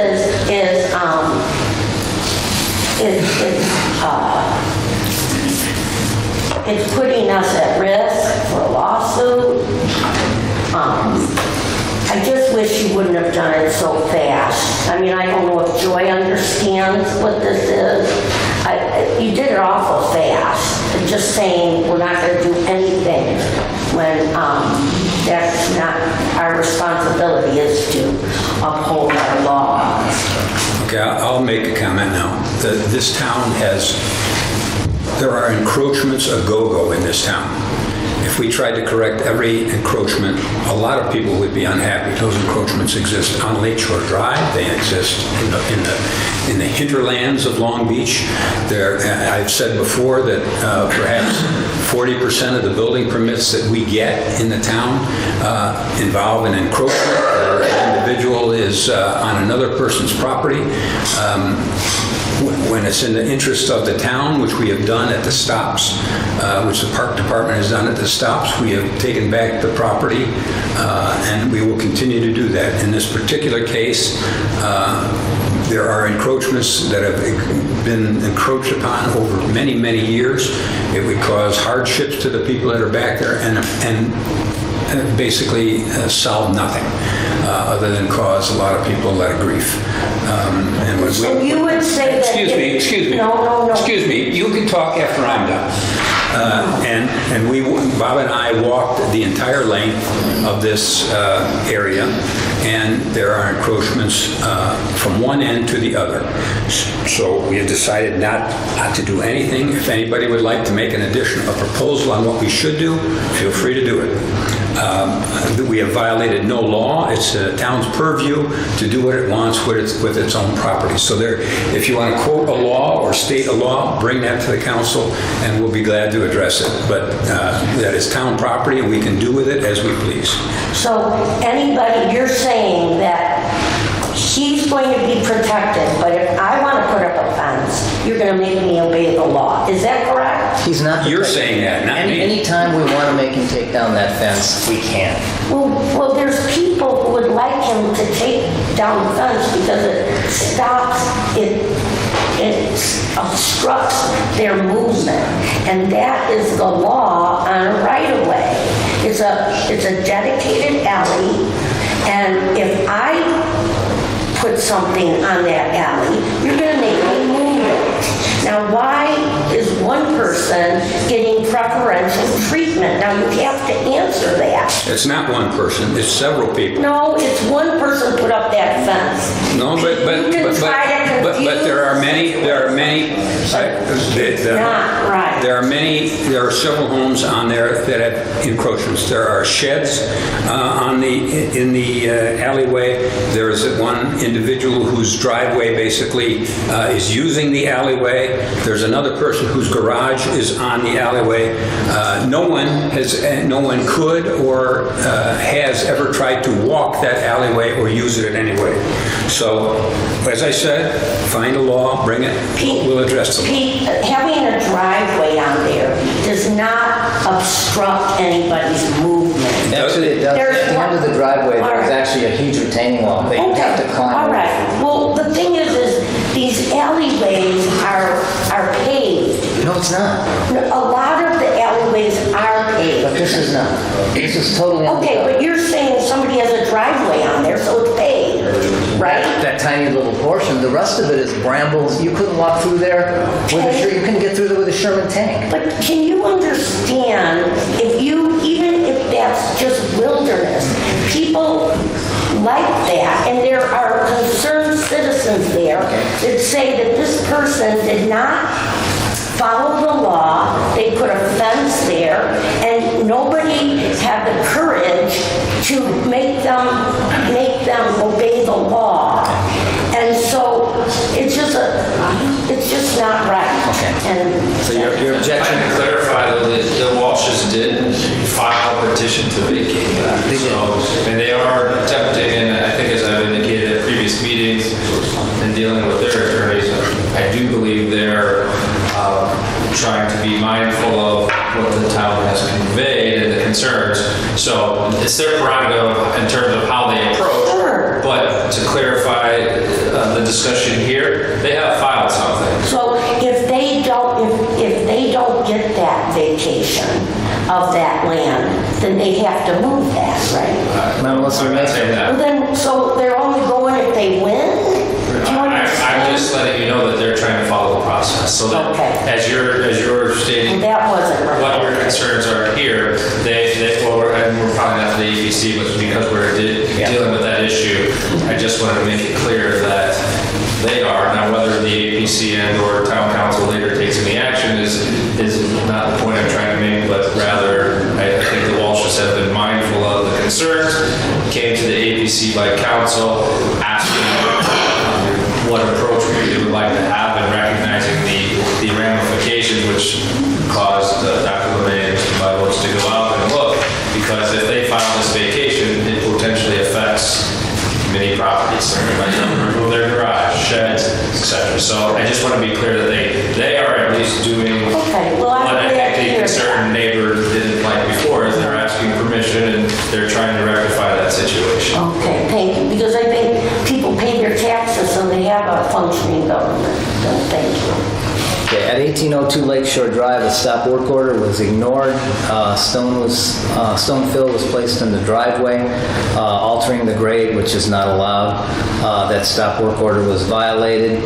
it's putting us at risk for a lawsuit. I just wish you wouldn't have done it so fast. I mean, I don't know if Joy understands what this is. You did it awful fast. Just saying we're not going to do anything when that's not our responsibility, is to uphold our laws. Okay, I'll make a comment now. This town there are encroachments a go-go in this town. If we tried to correct every encroachment, a lot of people would be unhappy. Those encroachments exist on Lakeshore Drive. They exist in the hinterlands of Long Beach. I've said before that perhaps 40% of the building permits that we get in the town involve an encroachment where an individual is on another person's property. When it's in the interest of the town, which we have done at the stops, which the park department has done at the stops, we have taken back the property, and we will continue to do that. In this particular case, there are encroachments that have been encroached upon over many, many years. It would cause hardships to the people that are back there and basically solve nothing other than cause a lot of people a lot of grief. So you would say that... Excuse me. No. Excuse me. You can talk after I'm done. Bob and I walked the entire length of this area, and there are encroachments from one end to the other. So we have decided not to do anything. If anybody would like to make a proposal on what we should do, feel free to do it. We have violated no law. It's the town's purview to do what it wants with its own property. So if you want to quote a law or state a law, bring that to the council, and we'll be glad to address it. But that is town property, and we can do with it as we please. So you're saying that he's going to be protected, but if I want to put up a fence, you're going to make me obey the law. Is that correct? He's not. You're saying that, not me. Anytime we want to make him take down that fence, we can. Well, there's people who would like him to take down the fence because it stops, it obstructs their movement. And that is the law on a right-of-way. It's a dedicated alley, and if I put something on that alley, you're going to make me move it. Now, why is one person getting preferential treatment? Now, you have to answer that. It's not one person, it's several people. No, it's one person put up that fence. No, but there are many. Not right. There are several homes on there that have encroachments. There are sheds in the alleyway. There is one individual whose driveway basically is using the alleyway. There's another person whose garage is on the alleyway. No one could or has ever tried to walk that alleyway or use it in any way. So, as I said, find a law, bring it, we'll address them. Pete, having a driveway on there does not obstruct anybody's movement. Actually, it does. At the end of the driveway, there's actually a huge retaining wall that you have to climb. All right. Well, the thing is these alleyways are paved. No, it's not. A lot of the alleyways are paved. But this is not. This is totally Okay, but you're saying somebody has a driveway on there, so it's paved, right? That tiny little portion. The rest of it is brambles. You couldn't walk through there with you couldn't get through there with a Sherman tank. But can you understand even if that's just wilderness, people like that, and there are concerned citizens there that say that this person did not follow the law, they put a fence there, and nobody had the courage to make them obey the law. And so it's just not right. Okay. And So your I objection? can clarify that the Walshes did file a petition to vacate that. They did. And they are attempting, and I think as I've indicated at previous meetings in dealing with their attorneys, I do believe they're trying to be mindful of what the town has conveyed and the concerns. So it's their prerogative in terms of how they approach. Sure. But to clarify the discussion here, they have filed something. so if they don't get that vacation of that land, then they have to move that, right? Not unless I'm not saying Well, that. then, so they're only going if they win? Do you I'm understand? just letting you know that they're trying to follow the process. So that Okay. as you're stating That wasn't right. what your concerns are here, they the APC, but because we're dealing with that issue, I just wanted to make it clear that they are. Now, whether the APC and/or town council later takes any action is not the point I'm trying to make, but rather, I think the Walshes have been mindful of the concerns, came to the APC by council, asking what approach we would like to have in recognizing the ramifications which caused Dr. LeMay and Mr. Bibles to go out and look, because if they file this vacation, it potentially affects many properties. They might have to remove their garage, sheds, etc. So I just want to be clear that they are at least doing Okay, well, what I'm I glad to think hear the concerned neighbor didn't like before, is they're asking permission and they're trying to rectify that situation. Okay, thank you, because I think people pay their taxes and they have a functioning government, so thank you. Okay, at 1802 Lakeshore Drive, a stop work order was ignored. Stone fill was placed in the driveway, altering the grade, which is not allowed. That stop work order was violated.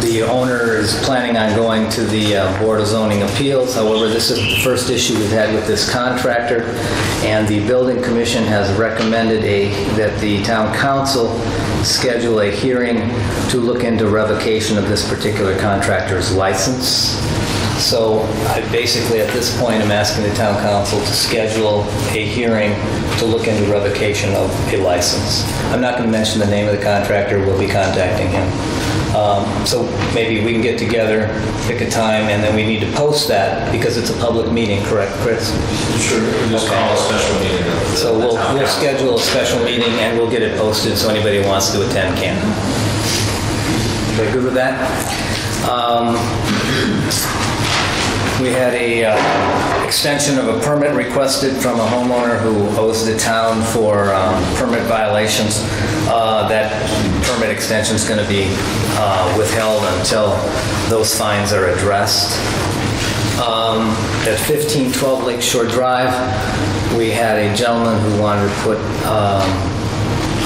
The owner is planning on going to the Board of Zoning Appeals. However, this is the first issue we've had with this contractor, and the Building Commission has recommended that the town council schedule a hearing to look into revocation of this particular contractor's license. So basically, at this point, I'm asking the town council to schedule a hearing to look into revocation of a license. I'm not going to mention the name of the contractor. We'll be contacting him. So maybe we can get together, pick a time, and then we need to post that because it's a public meeting, correct, Chris? Sure. Just call a special meeting. So we'll schedule a special meeting and we'll get it posted so anybody who wants to attend can. Okay, good with that? We had a extension of a permit requested from a homeowner who owes the town for permit violations. That permit extension is going to be withheld until those fines are addressed. At 1512 Lakeshore Drive, we had a gentleman who wanted to put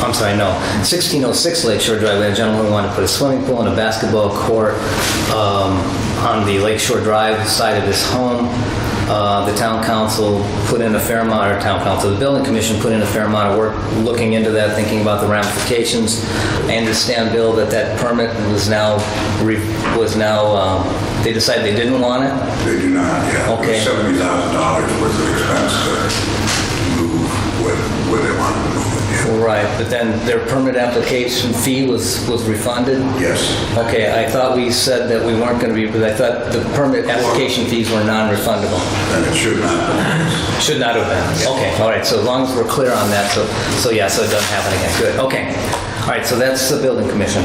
1606 Lakeshore Drive, we had a gentleman who wanted to put a swimming pool and a basketball court on the Lakeshore Drive side of his home. The town council put in a fair amount, the building commission put in a fair amount of work looking into that, thinking about the ramifications. I understand, Bill, that permit was now, they decided they didn't want it? They do not, yeah. Okay. It was $70,000 worth of expense to move where they wanted to move it, yeah. Right, but then their permit application fee was refunded? Yes. Okay, I thought we said that we weren't going to be, but I thought the permit application fees were non-refundable. And it should not have. Should not have been. Okay, all right, so as long as we're clear on that, so it doesn't happen again. Good, okay. All right, so that's the building commission.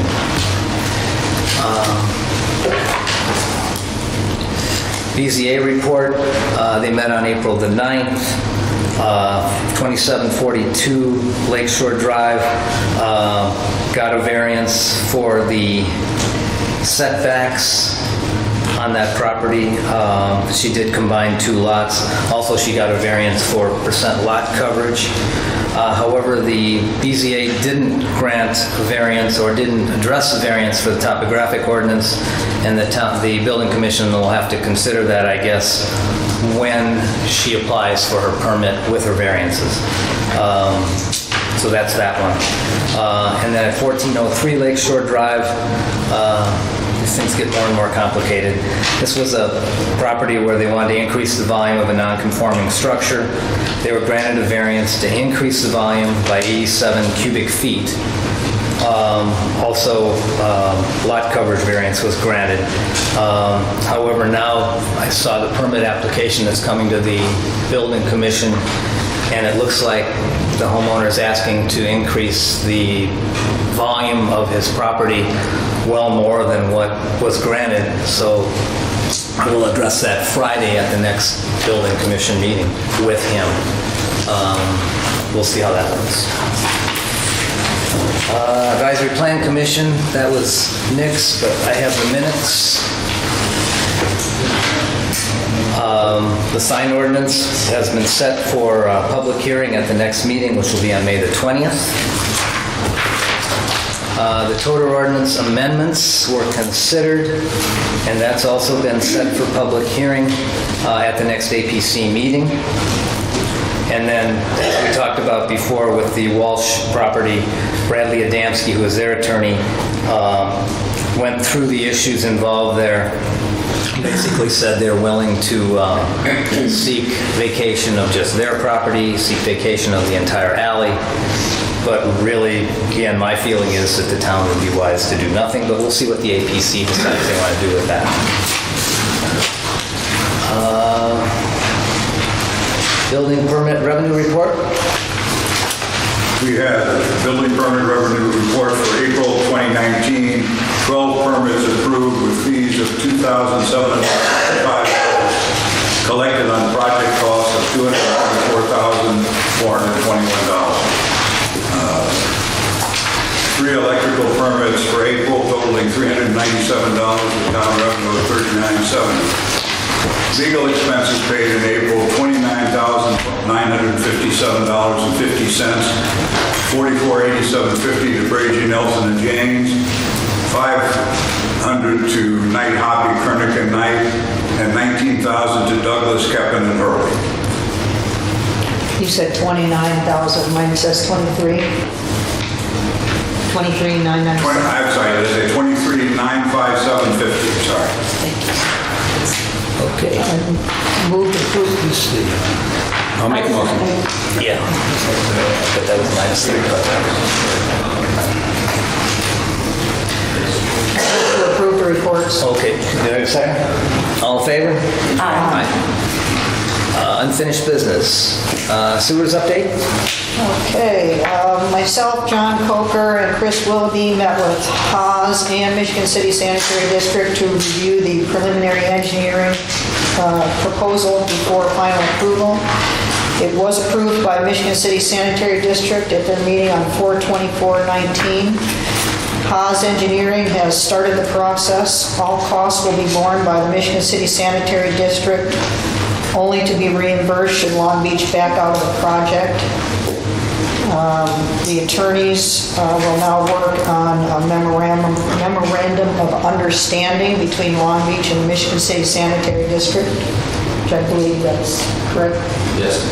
BZA report, they met on April the 9th. 2742 Lakeshore Drive, got a variance for the setbacks on that property. She did combine two lots. Also, she got a variance for percent lot coverage. However, the BZA didn't grant a variance or didn't address the variance for the topographic ordinance, and the building commission will have to consider that, I guess, when she applies for her permit with her variances. So that's that one. And then at 1403 Lakeshore Drive, these things get more and more complicated. This was a property where they wanted to increase the volume of a non-conforming structure. They were granted a variance to increase the volume by 87 cubic feet. Also, lot coverage variance was granted. However, now I saw the permit application that's coming to the building commission, and it looks like the homeowner is asking to increase the volume of his property well more than what was granted. So I will address that Friday at the next building commission meeting with him. We'll see how that works. Advisory Plan Commission, that was Nick's, but I have the minutes. The sign ordinance has been set for a public hearing at the next meeting, which will be on May the 20th. The total ordinance amendments were considered, and that's also been set for public hearing at the next APC meeting. And then, as we talked about before with the Walsh property, Bradley Adamski, who is their attorney, went through the issues involved there. Basically said they're willing to seek vacation of just their property, seek vacation of the entire alley. But really, again, my feeling is that the town would be wise to do nothing, but we'll see what the APC decides they want to do with that. Building permit revenue report? We had a building permit revenue report for April 2019, 12 permits approved with fees of $2,705, collected on project costs of $224,421. 3 electrical permits for April totaling $397 with town revenue of $39.70. Legal expenses paid in April, $29,957.50. $44.8750 to Brady, Nelson and James. $500 to Knight Hoppy, Kernick and Knight, and $19,000 to Douglas, Keppen and Hurley. You said 29,000, mine says 23. 23,997. I'm sorry, did I say 23,957.50? Sorry. Okay. Move to approve. I'll make a motion. Yeah. But that was minus 3. To approve the reports. Okay, do I have a second? All in favor? Aye. Unfinished business. Sewers update? Okay, myself, John Coker, and Chris Willoughby met with Haas and Michigan City Sanitary District to review the preliminary engineering proposal before final approval. It was approved by Michigan City Sanitary District at their meeting on 4/24/19. Haas Engineering has started the process. All costs will be borne by the Michigan City Sanitary District, only to be reimbursed should Long Beach back out of the project. The attorneys will now work on a memorandum of understanding between Long Beach and the Michigan City Sanitary District, which I believe that's correct. Yes.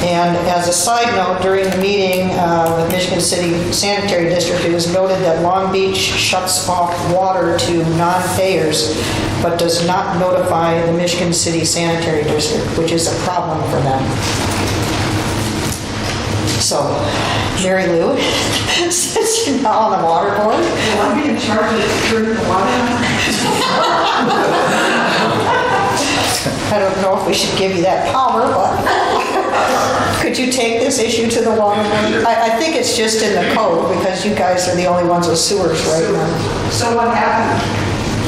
And as a side note, during the meeting with Michigan City Sanitary District, it was noted that Long Beach shuts off water to non-payers, but does not notify the Michigan City Sanitary District, which is a problem for them. So, Mary Lou, since you're now on the water board, Will I be in charge of turning the water on? I don't know if we should give you that power, but could you take this issue to the water board? I think it's just in the code because you guys are the only ones with sewers right now. So what happened?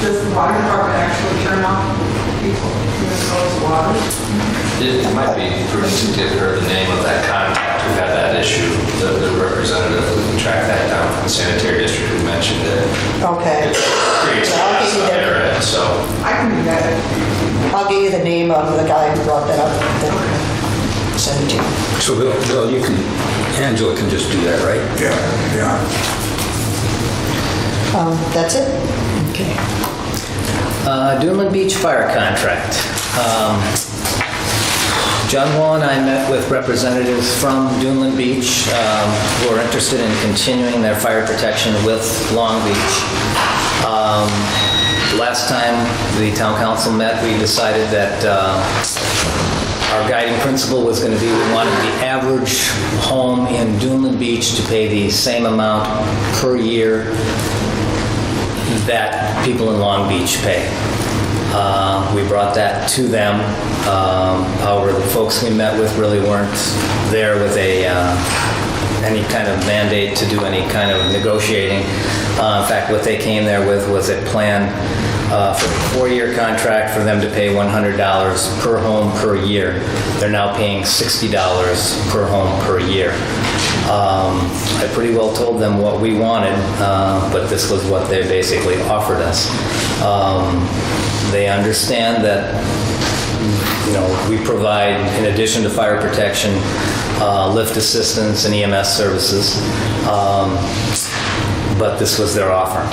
Does the water department actually turn off people who close water? It might be prudent to give her the name of that contact who had that issue, the representative who can track that down from the sanitary district who mentioned it. Okay. It creates a I'll mess give you on that. their end, so. I can do that. I'll give you the name of the guy who brought that up. Send it to you. So Bill, you can, Angela can just do that, right? Yeah. That's it? Okay. Dunlin Beach Fire Contract. John Wall and I met with representatives from Dunlin Beach who are interested in continuing their fire protection with Long Beach. Last time the town council met, we decided that our guiding principle was going to be we wanted the average home in Dunlin Beach to pay the same amount per year that people in Long Beach pay. We brought that to them. However, the folks we met with really weren't there with any kind of mandate to do any kind of negotiating. In fact, what they came there with was a plan for a 4-year contract for them to pay $100 per home per year. They're now paying $60 per home per year. I pretty well told them what we wanted, but this was what they basically offered us. They understand that, we provide, in addition to fire protection, lift assistance and EMS services. But this was their offer.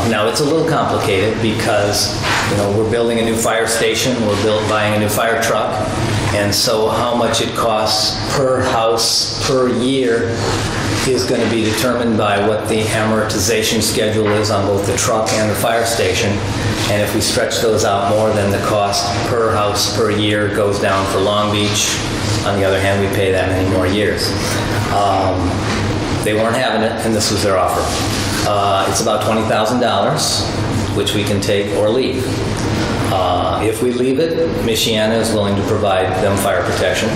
Now, it's a little complicated because, we're building a new fire station, we're buying a new fire truck, and so how much it costs per house per year is going to be determined by what the amortization schedule is on both the truck and the fire station. And if we stretch those out more, then the cost per house per year goes down for Long Beach. On the other hand, we pay that many more years. They weren't having it, and this was their offer. It's about $20,000, which we can take or leave. If we leave it, Michiana is willing to provide them fire protection.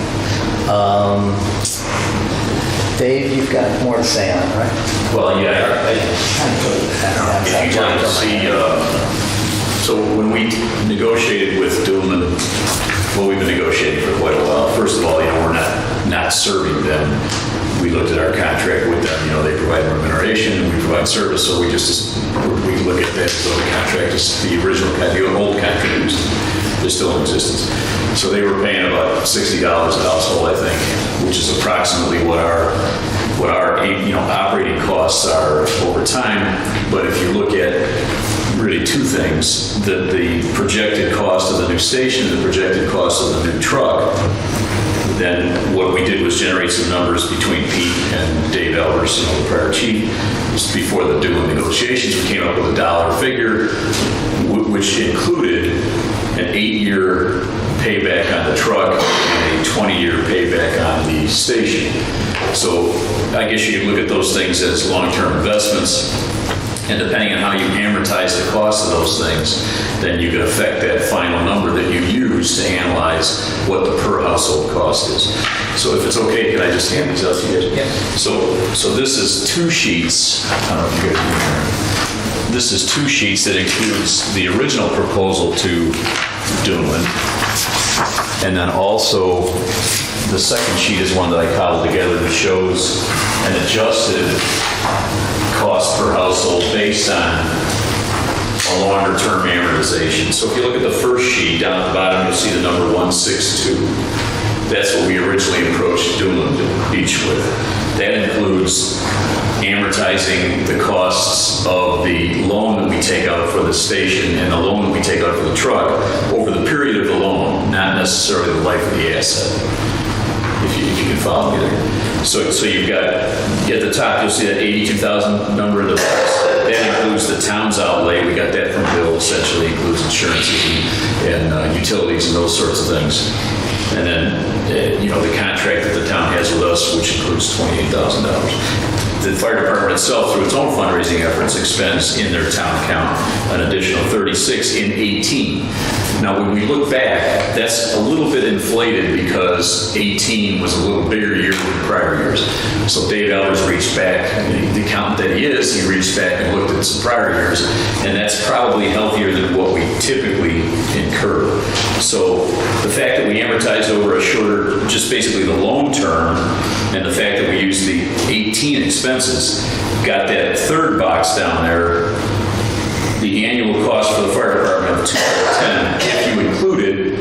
Dave, you've got more to say on it, right? Well, yeah, if you want to see, so when we negotiated with Doolin, well, we've been negotiating for quite a while. First of all, we're not serving them. We looked at our contract with them. They provide remuneration, we provide service, so we look at that as though the contract is the original contract, the old contract is still in existence. So they were paying about $60 a household, I think, which is approximately what our operating costs are over time. But if you look at really two things, the projected cost of the new station and the projected cost of the new truck, then what we did was generate some numbers between Pete and Dave Elvers, the prior chief. Just before the Doolin negotiations, we came up with a dollar figure, which included an 8-year payback on the truck and a 20-year payback on the station. So I guess you could look at those things as long-term investments. And depending on how you amortize the cost of those things, then you can affect that final number that you use to analyze what the per household cost is. So if it's okay, can I just hand these out to you guys? Yeah. So this is 2 sheets. I don't know if you guys can hear. This is 2 sheets that includes the original proposal to Doolin. And then also the second sheet is one that I cobbled together that shows an adjusted cost per household based on a longer term amortization. So if you look at the first sheet down at the bottom, you'll see the number 162. That's what we originally approached Doolin Beach with. That includes amortizing the costs of the loan that we take out for the station and the loan that we take out for the truck over the period of the loan, not necessarily the life of the asset. If you can follow me there. So you've got, at the top, you'll see that 82,000 number in the box. That includes the town's outlay. We got that from Bill, essentially. It includes insurances and utilities and those sorts of things. And then, the contract that the town has with us, which includes $28,000. The fire department itself, through its own fundraising efforts, expends in their town account an additional 36 in 18. Now, when we look back, that's a little bit inflated because 18 was a little bigger year than prior years. So Dave Elvers reached back, the accountant that he is, he reached back and looked at some prior years, and that's probably healthier than what we typically incur. So the fact that we amortized over a shorter, just basically the loan term, and the fact that we used the 18 expenses, got that third box down there, the annual cost for the fire department of $210, if you included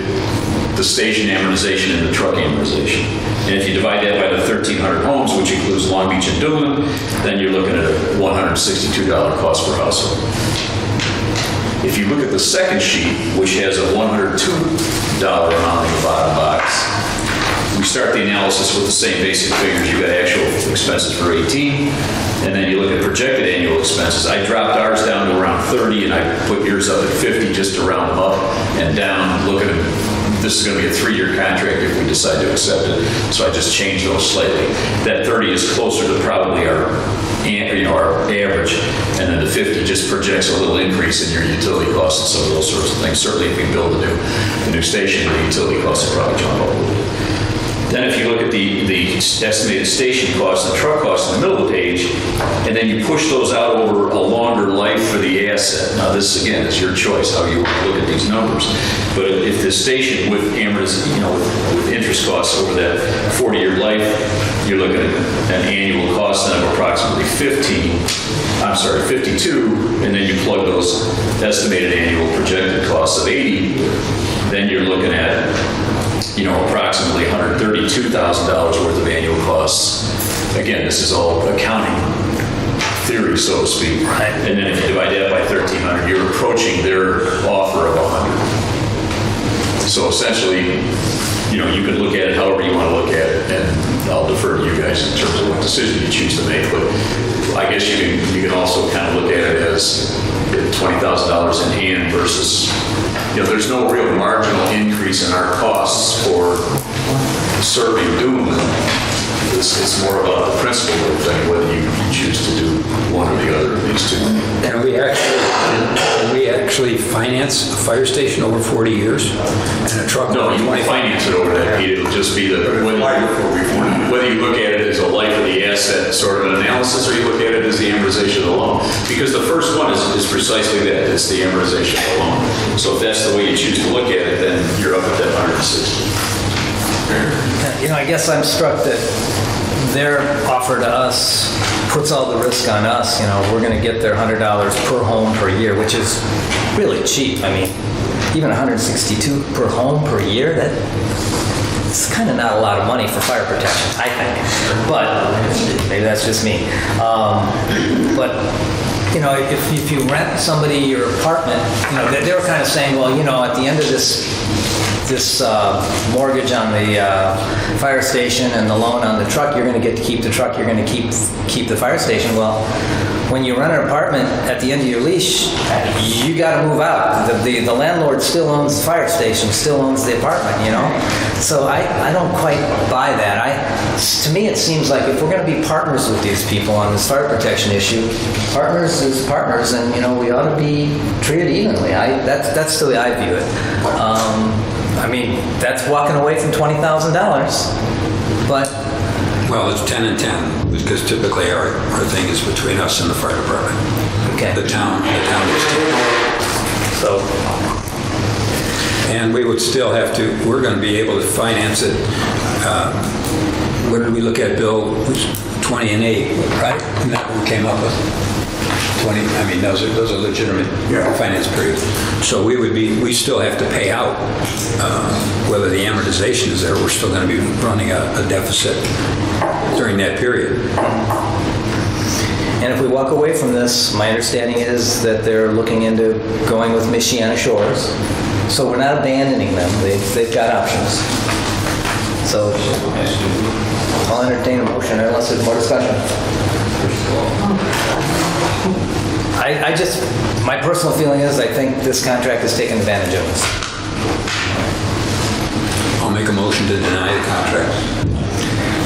the station amortization and the truck amortization. And if you divide that by the 1,300 homes, which includes Long Beach and Doolin, then you're looking at a $162 cost per household. If you look at the second sheet, which has a $102 amount in the bottom box, we start the analysis with the same basic figures. You got actual expenses for 18, and then you look at projected annual expenses. I dropped ours down to around 30, and I put yours up at 50 just to round them up and down. Look at this is going to be a 3-year contract if we decide to accept it. So I just changed those slightly. That 30 is closer to probably our average, and then the 50 just projects a little increase in your utility costs and some of those sorts of things. Certainly, if we build a new station, the utility costs will probably jump up a little bit. Then if you look at the estimated station costs and truck costs in the middle of the page, and then you push those out over a longer life for the asset. Now this, again, is your choice how you look at these numbers. But if the station with with interest costs over that 40-year life, you're looking at an annual cost then of approximately 52, and then you plug those estimated annual projected costs of 80, then you're looking at approximately $132,000 worth of annual costs. Again, this is all accounting theory, so to speak. Right. And then if you divide that by 1,300, you're approaching their offer of 100. So essentially, you can look at it however you want to look at it, and I'll defer to you guys in terms of what decision you choose to make. But I guess you can also kind of look at it as $20,000 in hand versus, there's no real marginal increase in our costs for serving Doom. It's more about the principle of thing, whether you choose to do one or the other of these two. Can we actually finance a fire station over 40 years and a truck? No, you won't finance it over that, Pete. It'll just be whether you look at it as a life of the asset sort of an analysis, or you look at it as the amortization of the loan. Because the first one is precisely that. It's the amortization of the loan. So if that's the way you choose to look at it, then you're up at that 160. I guess I'm struck that their offer to us puts all the risk on us. We're going to get their $100 per home per year, which is really cheap. I mean, even $162 per home per year, it's kind of not a lot of money for fire protection, I think. But maybe that's just me. If you rent somebody your apartment, they were kind of saying, well, at the end of this mortgage on the fire station and the loan on the truck, you're going to get to keep the truck, you're going to keep the fire station. Well, when you rent an apartment at the end of your lease, you got to move out. The landlord still owns the fire station, still owns the apartment, So I don't quite buy that. To me, it seems like if we're going to be partners with these people on this fire protection issue, partners is partners, and we ought to be treated evenly. That's the way I view it. That's walking away from $20,000, but... Well, it's 10 and 10, because typically our thing is between us and the fire department. Okay. The town is 10. So... And we would still have to, we're going to be able to finance it. What did we look at, Bill? It was 20 and 8, right? Isn't that what we came up with? 20, those are legitimate finance periods. So we still have to pay out, whether the amortization is there, we're still going to be running a deficit during that period. And if we walk away from this, my understanding is that they're looking into going with Michiana Shores. So we're not abandoning them. They've got options. So I'll entertain a motion unless there's more discussion. My personal feeling is I think this contract is taking advantage of us. I'll make a motion to deny the contract.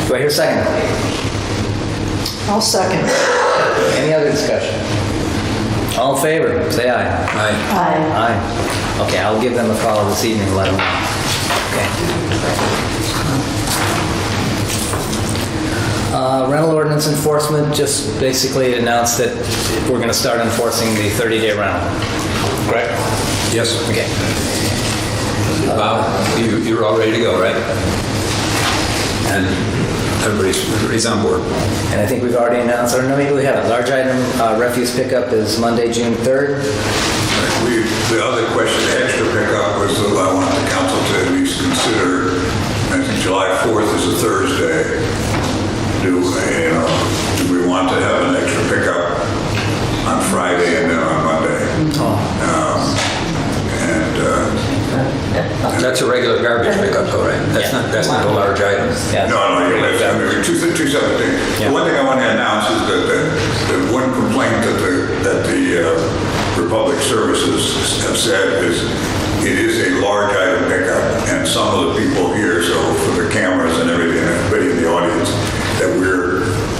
Do I hear a second? I'll second. Any other discussion? All in favor, say aye. Aye. Aye. Okay, I'll give them a call this evening and let them know. Rental ordinance enforcement, just basically announced that we're going to start enforcing the 30-day rental. Correct? Yes. Okay. Bob, you're all ready to go, right? And everybody's on board. And I think we've already announced, or no, maybe we haven't. Large item refuse pickup is Monday, June 3rd. The other question, the extra pickup, was that I wanted the council to at least consider, I think July 4th is a Thursday. Do we want to have an extra pickup on Friday and then on Monday? That's a regular garbage pickup, though, right? That's not a large item. Yeah. No, two separate things. Yeah. One thing I want to announce is that one complaint that the Republic Services have said is it is a large item pickup, and some of the people here, so for the cameras and everything, everybody in the audience,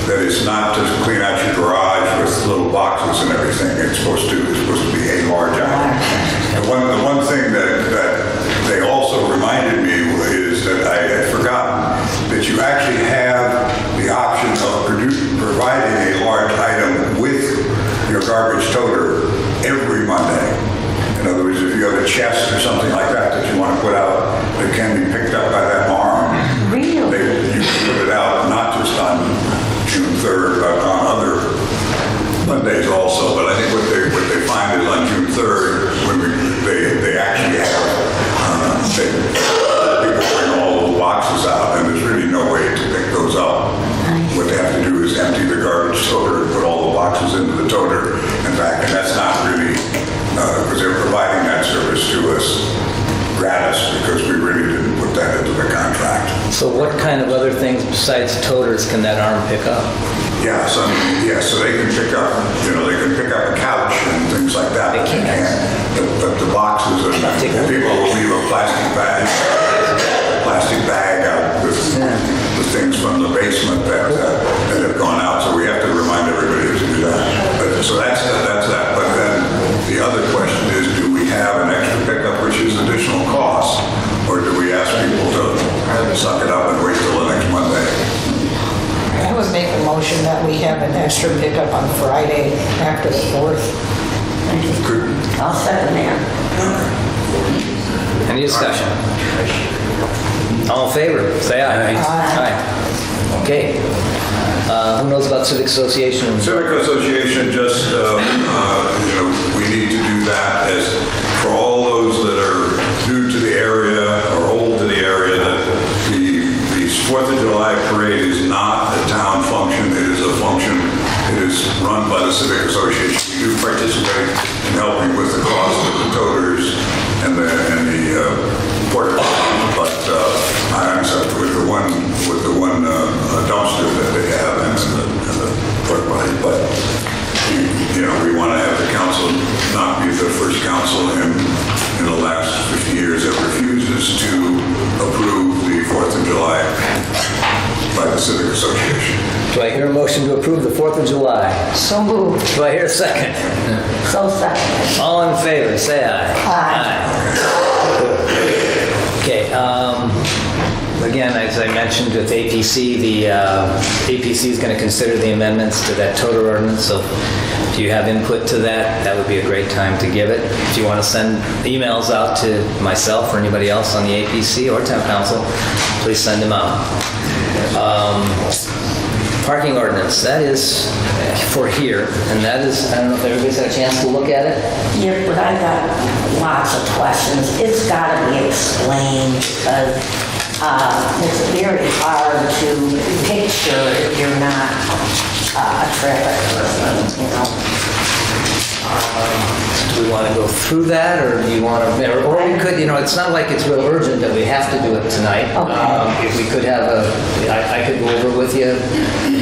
that it's not just clean out your garage with little boxes and everything. It's supposed to be a large item. The one thing that they also reminded me is that I had forgotten that you actually have the option of providing a large item with your garbage toter every Monday. In other words, if you have a chest or something like that you want to put out that can be picked up by that barn, Really? you can put it out not just on June 3rd, but on other Mondays also. But I think what they find is on June 3rd, when they actually have people bring So what kind of other things besides toters can that arm pick up? Yeah, so they can pick up, they can pick up a couch and things like that. They can't. But the boxes, and people will leave a plastic bag out with things from the basement that have gone out. So we have to remind everybody to do that. So that's that. But then the other question is, do we have an extra pickup, which is additional cost, or do we ask people to suck it up and wait till the next Monday? I would make a motion that we have an extra pickup on Friday after the 4th. I'll second that. Any discussion? All in favor, say aye. Aye. Okay. Who knows about Civic Association? Civic Association, just, we need to do that as for all those that are new to the area or old to the area, that the 4th of July parade is not a town function. It is a function, it is run by the Civic Association. We do participate in helping with the cost of the toters and the porta potties, but I'm sorry, with the one dumpster that they have and the porta potty. But we want to have the council not be the first council in the last 50 years that refuses to approve the 4th of July by the Civic Association. Do I hear a motion to approve the 4th of July? So moved. Do I hear a second? So second. All in favor, say aye. Aye. Okay, again, as I mentioned with APC, the APC is going to consider the amendments to that total ordinance, so if you have input to that, that would be a great time to give it. If you want to send emails out to myself or anybody else on the APC or town council, please send them out. Parking ordinance, that is for here, and that is, I don't know if everybody's had a chance to look at it. Yeah, but I got lots of questions. It's got to be explained because it's very hard to picture if you're not a traffic person, Do we want to go through that, or do you want to, or we could, it's not like it's real urgent that we have to do it tonight. Okay. If we could have I could go over with you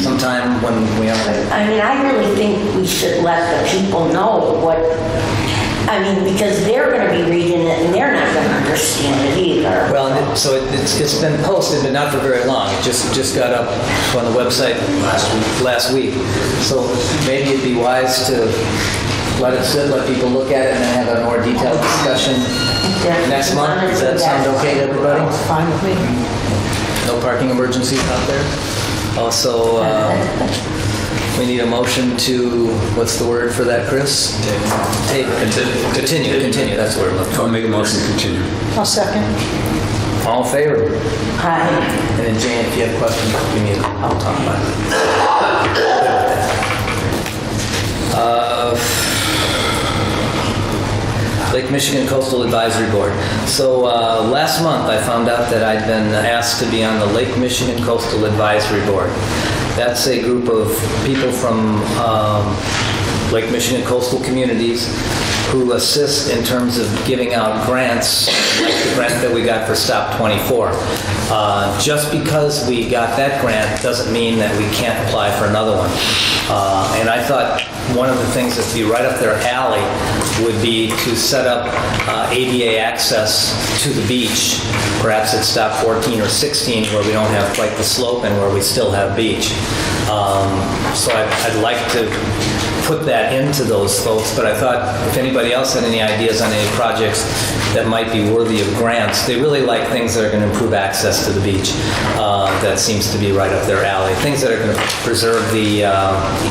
sometime when we have. I mean, I really think we should let the people know because they're going to be reading it and they're not going to understand it either. Well, so it's been posted, but not for very long. It just got up on the website last week. So maybe it'd be wise to let it sit, let people look at it, and then have a more detailed discussion next month. Does that sound okay to everybody? It's fine with me. No parking emergencies out there? Also, we need a motion to, what's the word for that, Chris? Continue, that's the word. I'll make a motion to continue. I'll second. All in favor? Hi. And then Jane, if you have questions, give me I'll talk about it. Lake Michigan Coastal Advisory Board. So last month I found out that I'd been asked to be on the Lake Michigan Coastal Advisory Board. That's a group of people from Lake Michigan coastal communities who assist in terms of giving out grants, like the grant that we got for Stop 24. Just because we got that grant doesn't mean that we can't apply for another one. And I thought one of the things that'd be right up their alley would be to set up ADA access to the beach, perhaps at Stop 14 or 16 where we don't have quite the slope and where we still have beach. So I'd like to put that into those folks, but I thought if anybody else had any ideas on any projects that might be worthy of grants, they really like things that are going to improve access to the beach. That seems to be right up their alley. Things that are going to preserve the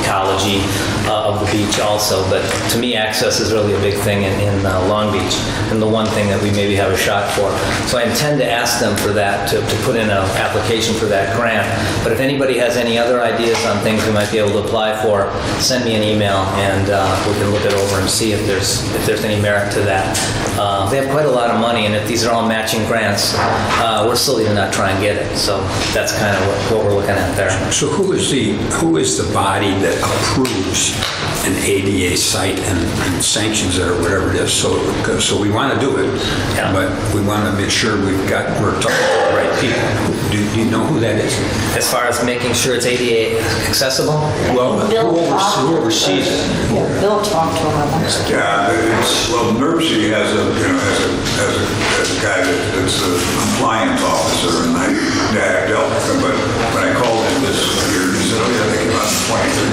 ecology of the beach also, but to me access is really a big thing in Long Beach, and the one thing that we maybe have a shot for. So I intend to ask them for that, to put in an application for that grant, but if anybody has any other ideas on things we might be able to apply for, send me an email and we can look it over and see if there's any merit to that. They have quite a lot of money, and if these are all matching grants, we're still even not trying to get it. So that's kind of what we're looking at there. So who is the body that approves an ADA site and sanctions it or whatever it is. So we want to do it, Yeah. but we want to make sure we're talking to the right people. Do you know who that is? As far as making sure it's ADA accessible? Well, who oversees it? Yeah, Bill talked to him about it. Yeah, well, NERC has a guy that's a compliance officer, and I dealt with him, but when I called him this year, he said, oh yeah, they came out in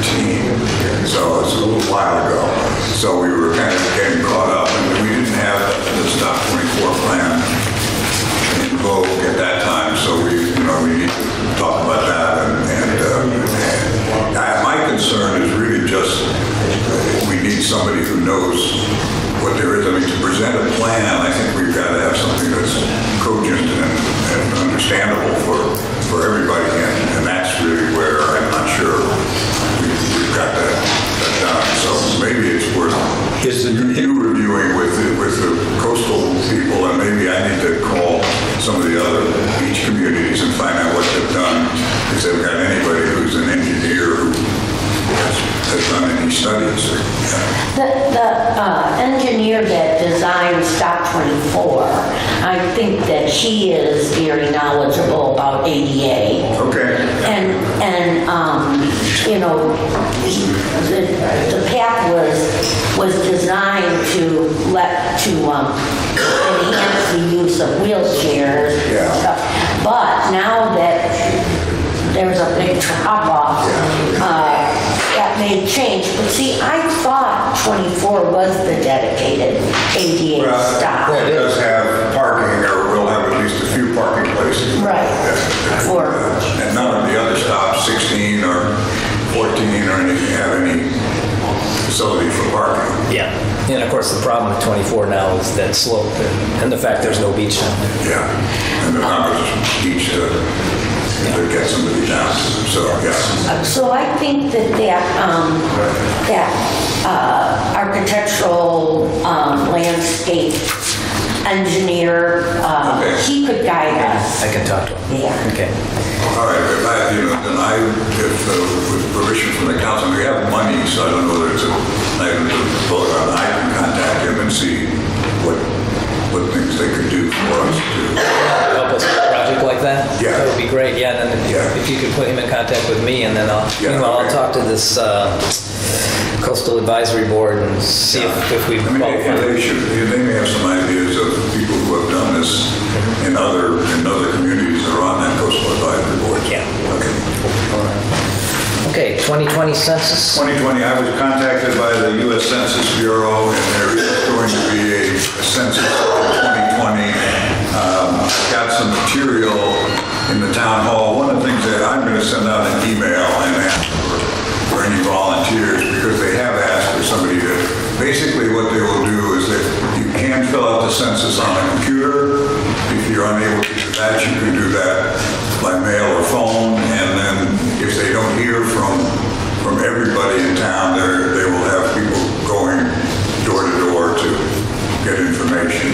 2013, so it's a little while ago. So we were kind of getting caught up, and we didn't have the Stop 24 plan in vogue at that time, so we need to talk about that, my concern is really just we need somebody who knows what there is. I mean, to present a plan, I think we've got to have something that's cogent and understandable for everybody, and that's really where I'm not sure we've got that done. So maybe it's worth you reviewing with the coastal people, and maybe I need to call some of the other beach communities and find out what they've done, if they've got anybody who's an engineer who has done any studies. The engineer that designed Stop 24, I think that he is very knowledgeable about ADA. Okay. And the path was designed to enhance the use of wheelchairs and stuff. But now that there's a big drop-off, that may change. But see, I thought 24 was the dedicated ADA stop. Well, it does have parking, or will have at least a few parking places. Right. And none of the other stops, 16 or 14 or anything, have any facility for parking. Yeah. And of course, the problem with 24 now is that slope and the fact there's no beach down there. Yeah, and the numbers beach to get somebody down. So, yeah. So I think that architectural landscape engineer, he could guide us. I can talk to him. Yeah. Okay. All right, with permission from the council, we have money, so I don't know whether it's an item to vote on. I can contact him and see what things they could do for us to Help us with a project like that? Yeah. That would be great, yeah. And then if you could put him in contact with me, and then I'll talk to this Coastal Advisory Board and see if we qualify. They may have some ideas of people who have done this in other communities that are on that Coastal Advisory Board. Yeah. Okay. Okay, 2020 census? 2020, I was contacted by the U.S. Census Bureau, and there is going to be a census in 2020. I've got some material in the town hall. One of the things that I'm going to send out an email and ask for any volunteers, because they have asked for somebody to, basically what they will do is that you can fill out the census on a computer. If you're unable to do that, you can do that by mail or phone, and then if they don't hear from everybody in town, they will have people going door to door to get information.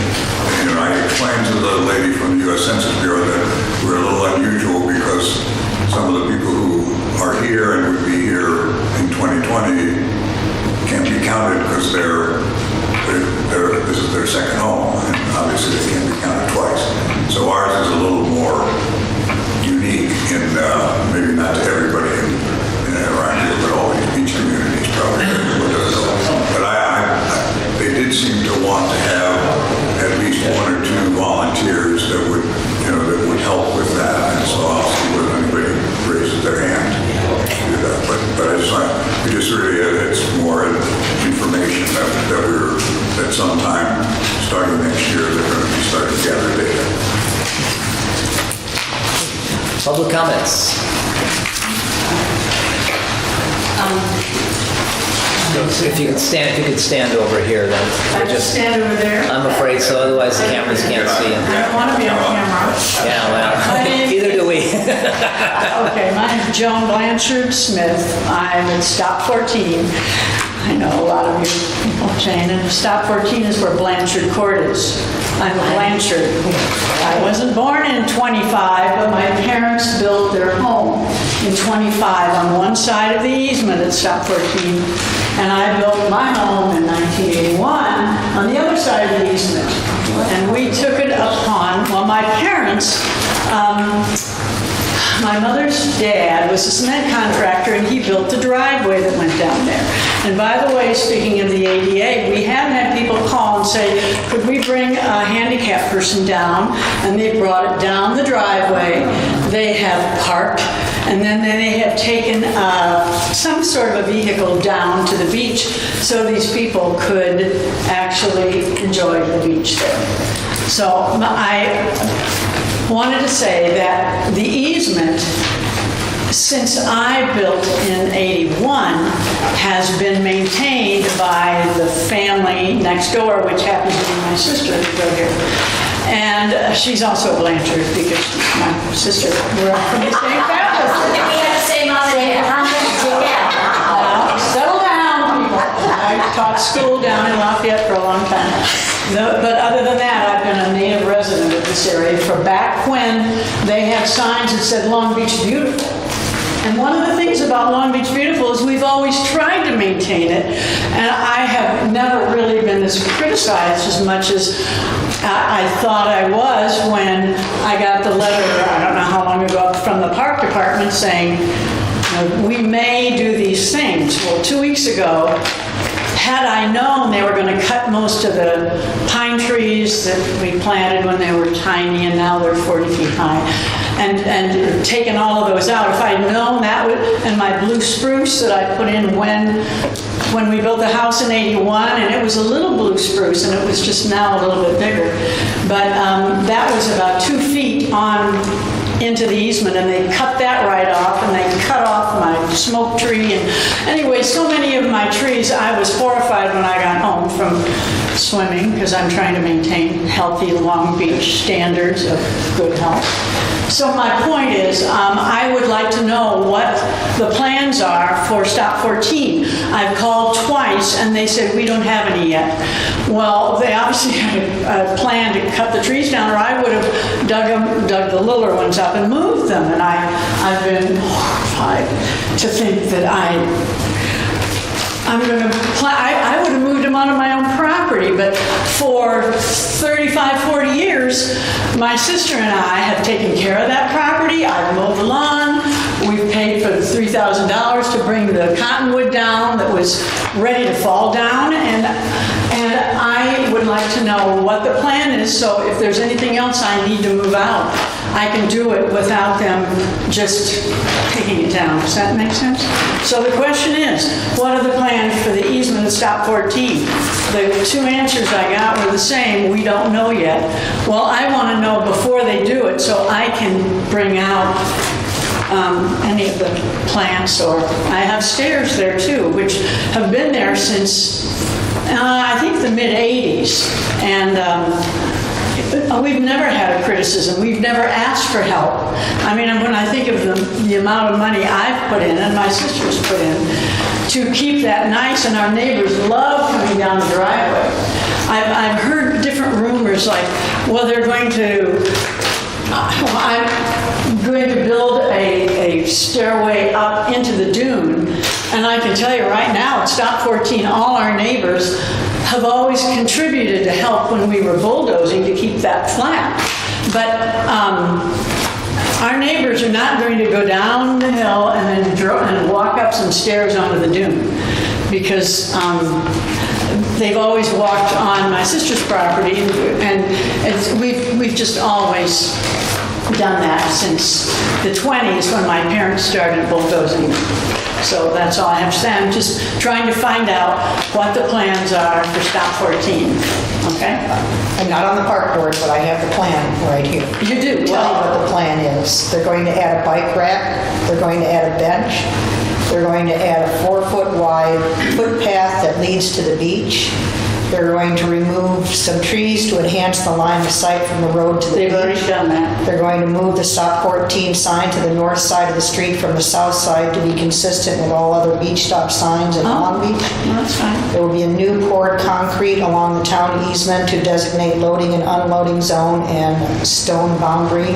And, I explained to the lady from the U.S. Census Bureau that we're a little unusual because some of the people who are here and would be here in 2020 can't be counted because this is their second home, and obviously they can't be counted twice. So ours is a little more unique, and maybe not to everybody around here, but all these beach communities probably. But they did seem to want to have at least one or two volunteers that would help with that, and so I'll see whether anybody raises their hand to do that. But I just really, it's more information that sometime starting next year they're going to be starting to gather data. Public comments? If you could stand over here, then. I just stand over there. I'm afraid so, otherwise the cameras can't see you. I don't want to be on camera. Yeah, well, either do we. Okay, my name's Joan Blanchard Smith. I'm at Stop 14. I know a lot of you people are saying, and Stop 14 is where Blanchard Court is. I'm a Blanchard. I wasn't born in 25, but my parents built their home in 25 on one side of the easement at Stop 14. And I built my home in 1981 on the other side of the easement. And we took it upon, well, my parents, my mother's dad was a cement contractor, and he built the driveway that went down there. And by the way, speaking of the ADA, we have had people call and say, could we bring a handicapped person down? And they brought it down the driveway. They have parked, and then they have taken some sort of a vehicle down to the beach so these people could actually enjoy the beach there. So I wanted to say that the easement, since I built in 81, has been maintained by the family next door, which happens to be my sister right here. And she's also Blanchard because she's my sister. We're all from the same family. We have the same mother. Settle down, people. I taught school down in Lafayette for a long time. No, but other than that, I've been a native resident of this area for back when they had signs that said Long Beach Beautiful. And one of the things about Long Beach Beautiful is we've always tried to maintain it, and I have never really been as criticized as much as I thought I was when I got the letter, I don't know how long ago, from the park department saying, we may do these things. Well, 2 weeks ago, had I known they were going to cut most of the pine trees that we planted when they were tiny and now they're 40 feet high, and taken all of those out, if I'd known that would, and my blue spruce that I put in when we built the house in 81, and it was a little blue spruce, and it was just now a little bit bigger. But that was about 2 feet on into the easement, and they cut that right off, and they cut off my smoke tree. And anyway, so many of my trees, I was horrified when I got home from swimming, because I'm trying to maintain healthy Long Beach standards of good health. So my point is, I would like to know what the plans are for Stop 14. I've called twice, and they said, we don't have any yet. Well, they obviously had a plan to cut the trees down, or I would have dug the littler ones up and moved them. And I've been horrified to think that I'm going to I would have moved them onto my own property, but for 35, 40 years, my sister and I have taken care of that property. I've mowed the lawn. We've paid for the $3,000 to bring the cottonwood down that was ready to fall down, and I would like to know what the plan is, so if there's anything else I need to move out, I can do it without them just taking it down. Does that make sense? So the question is, what are the plans for the easement of Stop 14? The two answers I got were the same, we don't know yet. Well, I want to know before they do it so I can bring out any of the plants, or I have stairs there too, which have been there since I think the mid-'80s, and we've never had a criticism. We've never asked for help. I mean, when I think of the amount of money I've put in and my sister's put in to keep that nice, and our neighbors love coming down the driveway. I've heard different rumors like, well, they're going to, I'm going to build a stairway up into the dune, and I can tell you right now, at Stop 14, all our neighbors have always contributed to help when we were bulldozing to keep that flat. But our neighbors are not going to go down the hill and then walk up some stairs onto the dune, because they've always walked on my sister's property, and we've just always done that since the 20s when my parents started bulldozing. So that's all I have to say. I'm just trying to find out what the plans are for Stop 14, okay? I'm not on the park board, but I have the plan right here. You do? Tell you what the plan is. They're going to add a bike rack, they're going to add a bench, they're going to add a 4-foot wide footpath that leads to the beach. They're going to remove some trees to enhance the line of sight from the road to the beach. They've already done that. They're going to move the Stop 14 sign to the north side of the street from the south side to be consistent with all other beach stop signs in Long Beach. Well, that's fine. There will be a new poured concrete along the town easement to designate loading and unloading zone and stone boundary.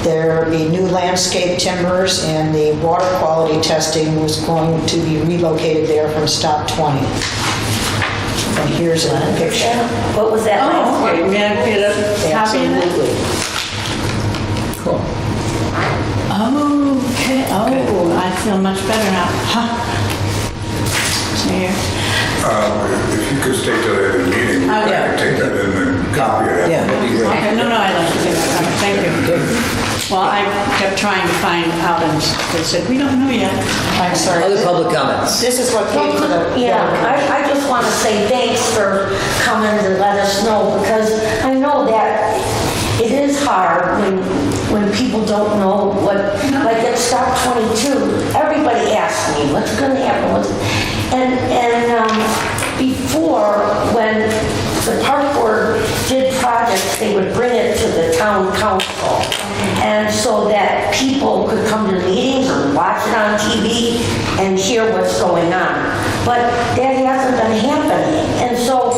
There'll be new landscape timbers, and the water quality testing was going to be relocated there from stop 20. And here's a picture. What was that last Oh, okay, one? we had to get a copy of that? Absolutely. Cool. Okay, oh, I feel much better now. Huh. Here. If you could take that in the meeting, I yeah. can take that in and copy it. Yeah, that'd be great. Okay, no, I'd like to take that copy, thank you. Well, I kept trying to find out, and they said, we don't know yet. I'm sorry. Other public comments? This is what came to the... Yeah, I just want to say thanks for coming and let us know, because I know that it is hard when people don't know what, like at stop 22, everybody asks me, what's going to happen? Before, when the park board did projects, they would bring it to the town council. And so that people could come to meetings or watch it on TV and hear what's going on. But that hasn't been happening. And so,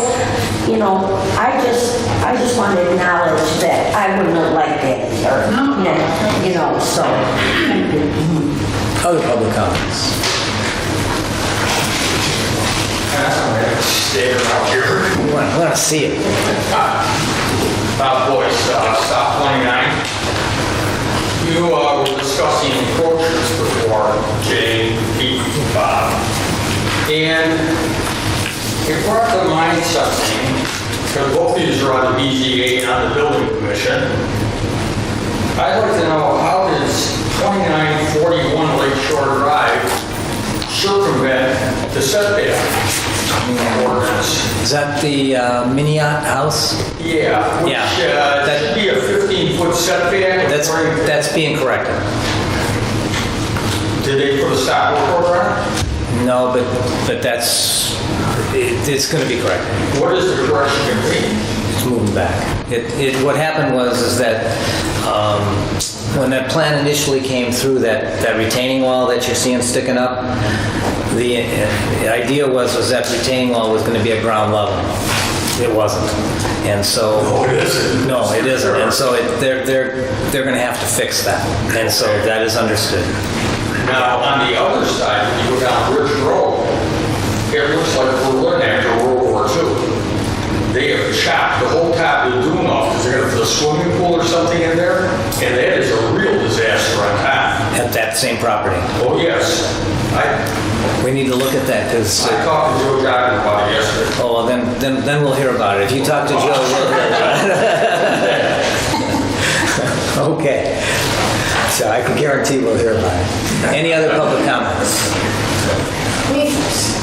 you know, I just want to acknowledge that I wouldn't have liked that either. You know, so. Other public comments? Stay around here. We want to see it. Boys, stop 29. You were discussing encroachments before, Jay, Pete, Bob. And it brought to mind something, because both of you are on the BZA and on the building commission. I'd like to know, how does 2941 Lakeshore Drive circumvent the setback ordinance? Is that the mini yacht house? Yeah, which Yeah. should be a 15-foot setback. That's being corrected. Did they put a stop work order on it? No, but it's going to be corrected. What is the correction going to be? It's moving back. What happened was that when that plan initially came through, that retaining wall that you're seeing sticking up, the idea was that retaining wall was going to be at ground level. It wasn't, and so No, it isn't. No, it isn't, and so they're going to have to fix that, and so that is understood. Now, on the other side, when you go down Ridge Road, it looks like Berlin after World War II. They have chopped the whole top of the dune off because they're going to put a swimming pool or something in there, and that is a real disaster on top. At that same property. Oh, yes. We need to look at that, because... I talked to Joe Johnson about it yesterday. Oh, well, then we'll hear about it. If you talk to Joe, we'll hear about it. Okay. So I can guarantee we'll hear about it. Any other public comments? It's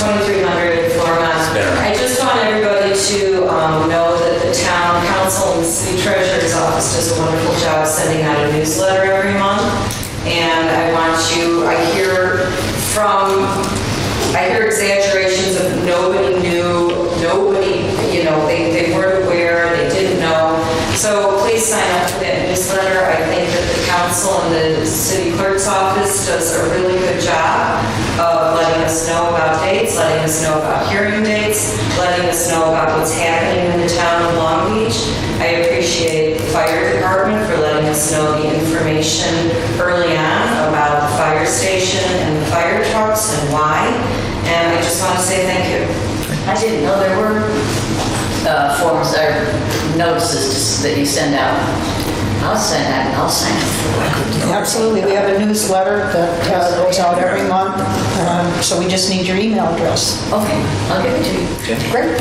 2300 Flormont. I just want everybody to know that the town council and the city treasurer's office does a wonderful job sending out a newsletter every month. And I hear exaggerations of nobody knew, they weren't aware, they didn't know. So please sign up for that newsletter. I think that the council and the city clerk's office does a really good job of letting us know about dates, letting us know about hearing dates, letting us know about what's happening in the town of Long Beach. I appreciate the fire department for letting us know the information early on about the fire station and the fire trucks and why. And I just want to say thank you. I didn't know there were forms or notices that you send out. I'll send that and I'll sign it. Absolutely, we have a newsletter that goes out every month, so we just need your email address. Okay, I'll give it to you. Great.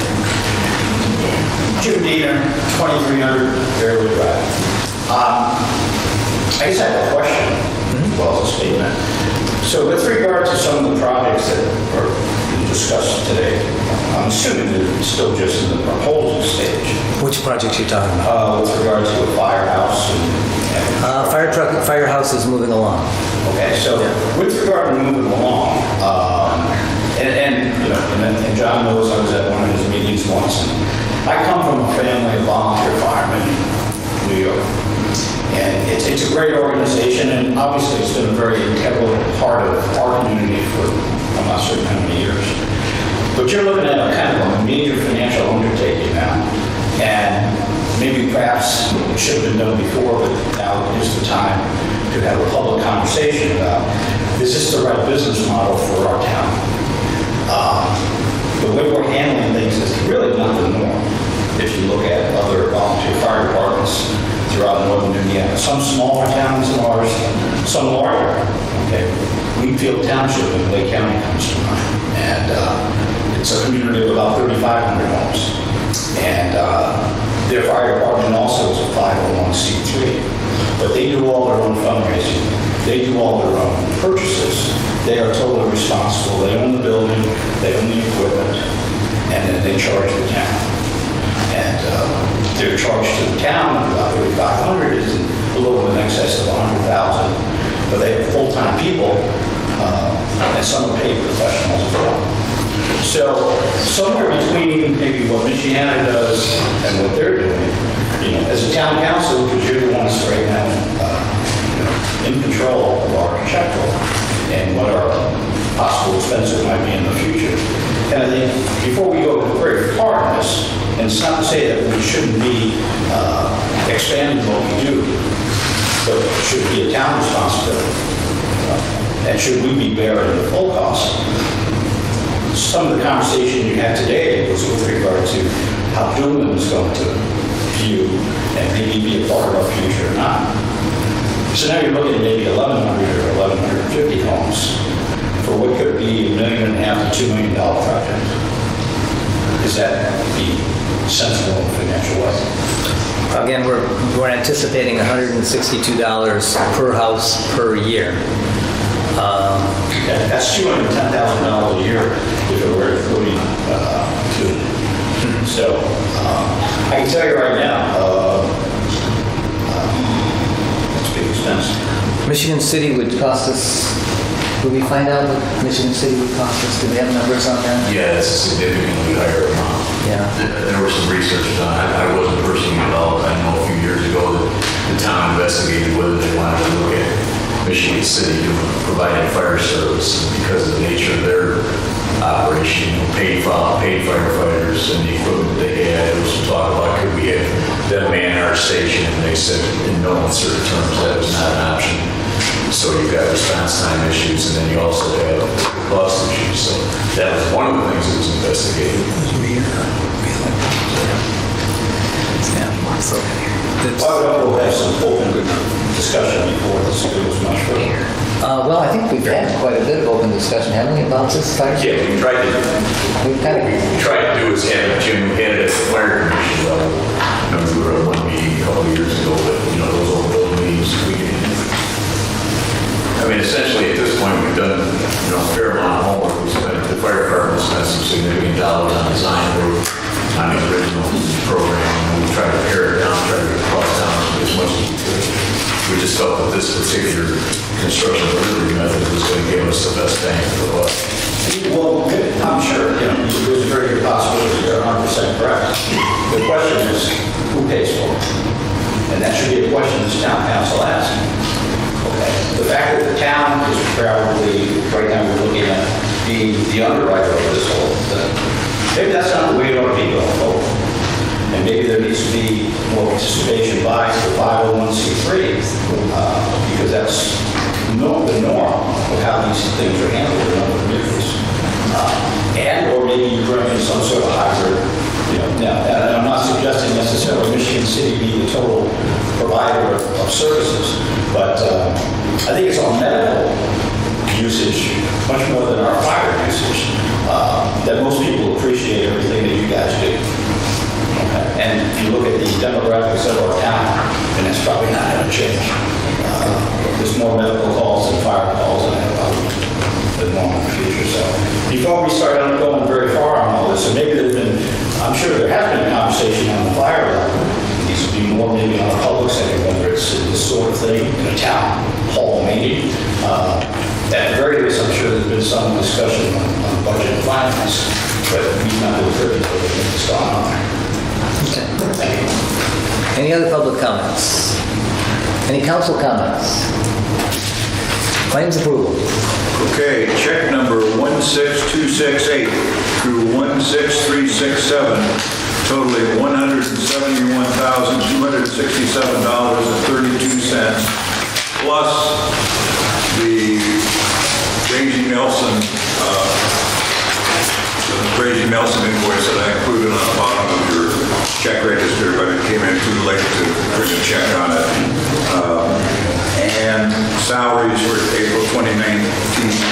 Jim Deaton, 2300 Fairwood Drive. I just have a question, as well as a statement. So with regard to some of the projects that were discussed today, I'm assuming that it's still just in the proposal stage. Which projects you talking about? With regard to a firehouse Firehouse is moving along. Okay, so with regard to moving along, and John knows I was at one of his meetings once, and I come from a family of volunteer firemen in New York. And it's a great organization, and obviously it's been a very integral part of our community for I'm not certain how many years. But you're looking at a kind of a major financial undertaking now, and maybe perhaps it should have been done before, but now is the time to have a public conversation about, is this the right business model for our town? The way we're handling things is really not the norm. If you look at other volunteer fire departments throughout northern Indiana, some smaller towns than ours, some larger. Okay, Wheatfield Township in Lake County comes to mind, and it's a community of about 3,500 homes. And their fire department also is a 501c3, but they do all their own fundraising. They do all their own purchases. They are totally responsible. They own the building, they own the equipment, and then they charge the town. And their charge to the town of about 3,500 is a little in excess of 100,000, but they have full-time people, and some are paid professionals as well. So somewhere between maybe what Michiana does and what they're doing, as a town council, because you're the ones right now in control of our checkbook and what our possible expenses might be in the future. And I think before we go very far in this, and it's not to say that we shouldn't be expanding what we do, but it should be a town responsibility. And should we be bearing the full cost? Some of the conversation you had today was with regard to how Doolin is going to view and maybe be a part of our future or not. So now you're looking at maybe 1,100 or 1,150 homes for what could be $1.5 million to $2 million project. Is that the sensible and financial way? Again, we're anticipating $162 per house per year. That's $210,000 a year if it were including two. So I can tell you right now, it's big expense. Michigan City would cost us, did we find out what Michigan City would cost us? Do we have numbers on that? Yeah, it's a significantly higher amount. Yeah. There was some research done. I wasn't personally involved. I know a few years ago that the town investigated whether they wanted to look at Michigan City providing fire service because of the nature of their operation, paid firefighters and the equipment they had. There was some talk about could we have them man our station, and they said in no uncertain terms that was not an option. So you've got response time issues, and then you also have cost issues. So that was one of the things that was investigated. We'll have some open discussion before this goes much further. Well, I think we've had quite a bit of open discussion, haven't we, about this fire? Yeah, we tried to do is have Jim had it at the fire commission level. We were at one meeting a couple of years ago, but those open building meetings, essentially at this point we've done a fair amount of homework. The fire department spent some significant dollars on design work on the original program, and we tried to pare it down, try to cost down as much as we could. We just felt that this particular construction delivery method was going to give us the best bang for the buck. Well, I'm sure, there's a very good possibility you're 100% correct. The question is, who pays for it? And that should be a question this town council asks. Okay. The fact that the town is probably, right now we're looking at being the underwriter of this whole thing, maybe that's not the way it ought to be going forward. And maybe there needs to be more participation by the 501c3, because that's the norm of how these things are handled in other communities. And or maybe you bring in some sort of hybrid, now, and I'm not suggesting necessarily Michigan City be the total provider of services, but I think it's our medical usage, much more than our fire usage, that most people appreciate everything that you guys do. Okay. And you look at the demographics of our town, and it's probably not going to change. There's more medical calls and fire calls than normal in the future. So before we start going very far on all this, and maybe there's been, I'm sure there has been a conversation on the fire level. It needs to be more maybe on a public setting, whether it's this sort of thing in a town hall meeting. At the very least, I'm sure there's been some discussion on budget and finance, but we've not been privy to what's going on there. Okay. Thank you. Any other public comments? Any council comments? Claims approval. Okay, check number 16268 through 16367, totaling $100,000. $171,267.32, plus the Crazy Nelson invoice that I included on the bottom of your check register, but it came in too late to bring a check on it. And salaries for April 2019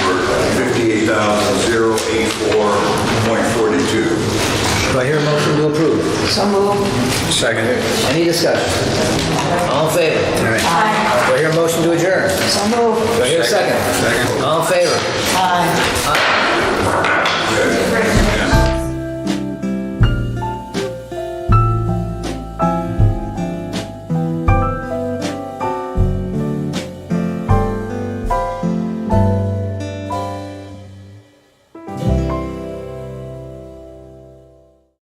were $58,084.42. Do I hear a motion to approve? So moved. Second. Any discussion? All in favor? Aye. Do I hear a motion to adjourn? So moved. Do I hear a second? Second. All in favor? Aye. Aye. Good.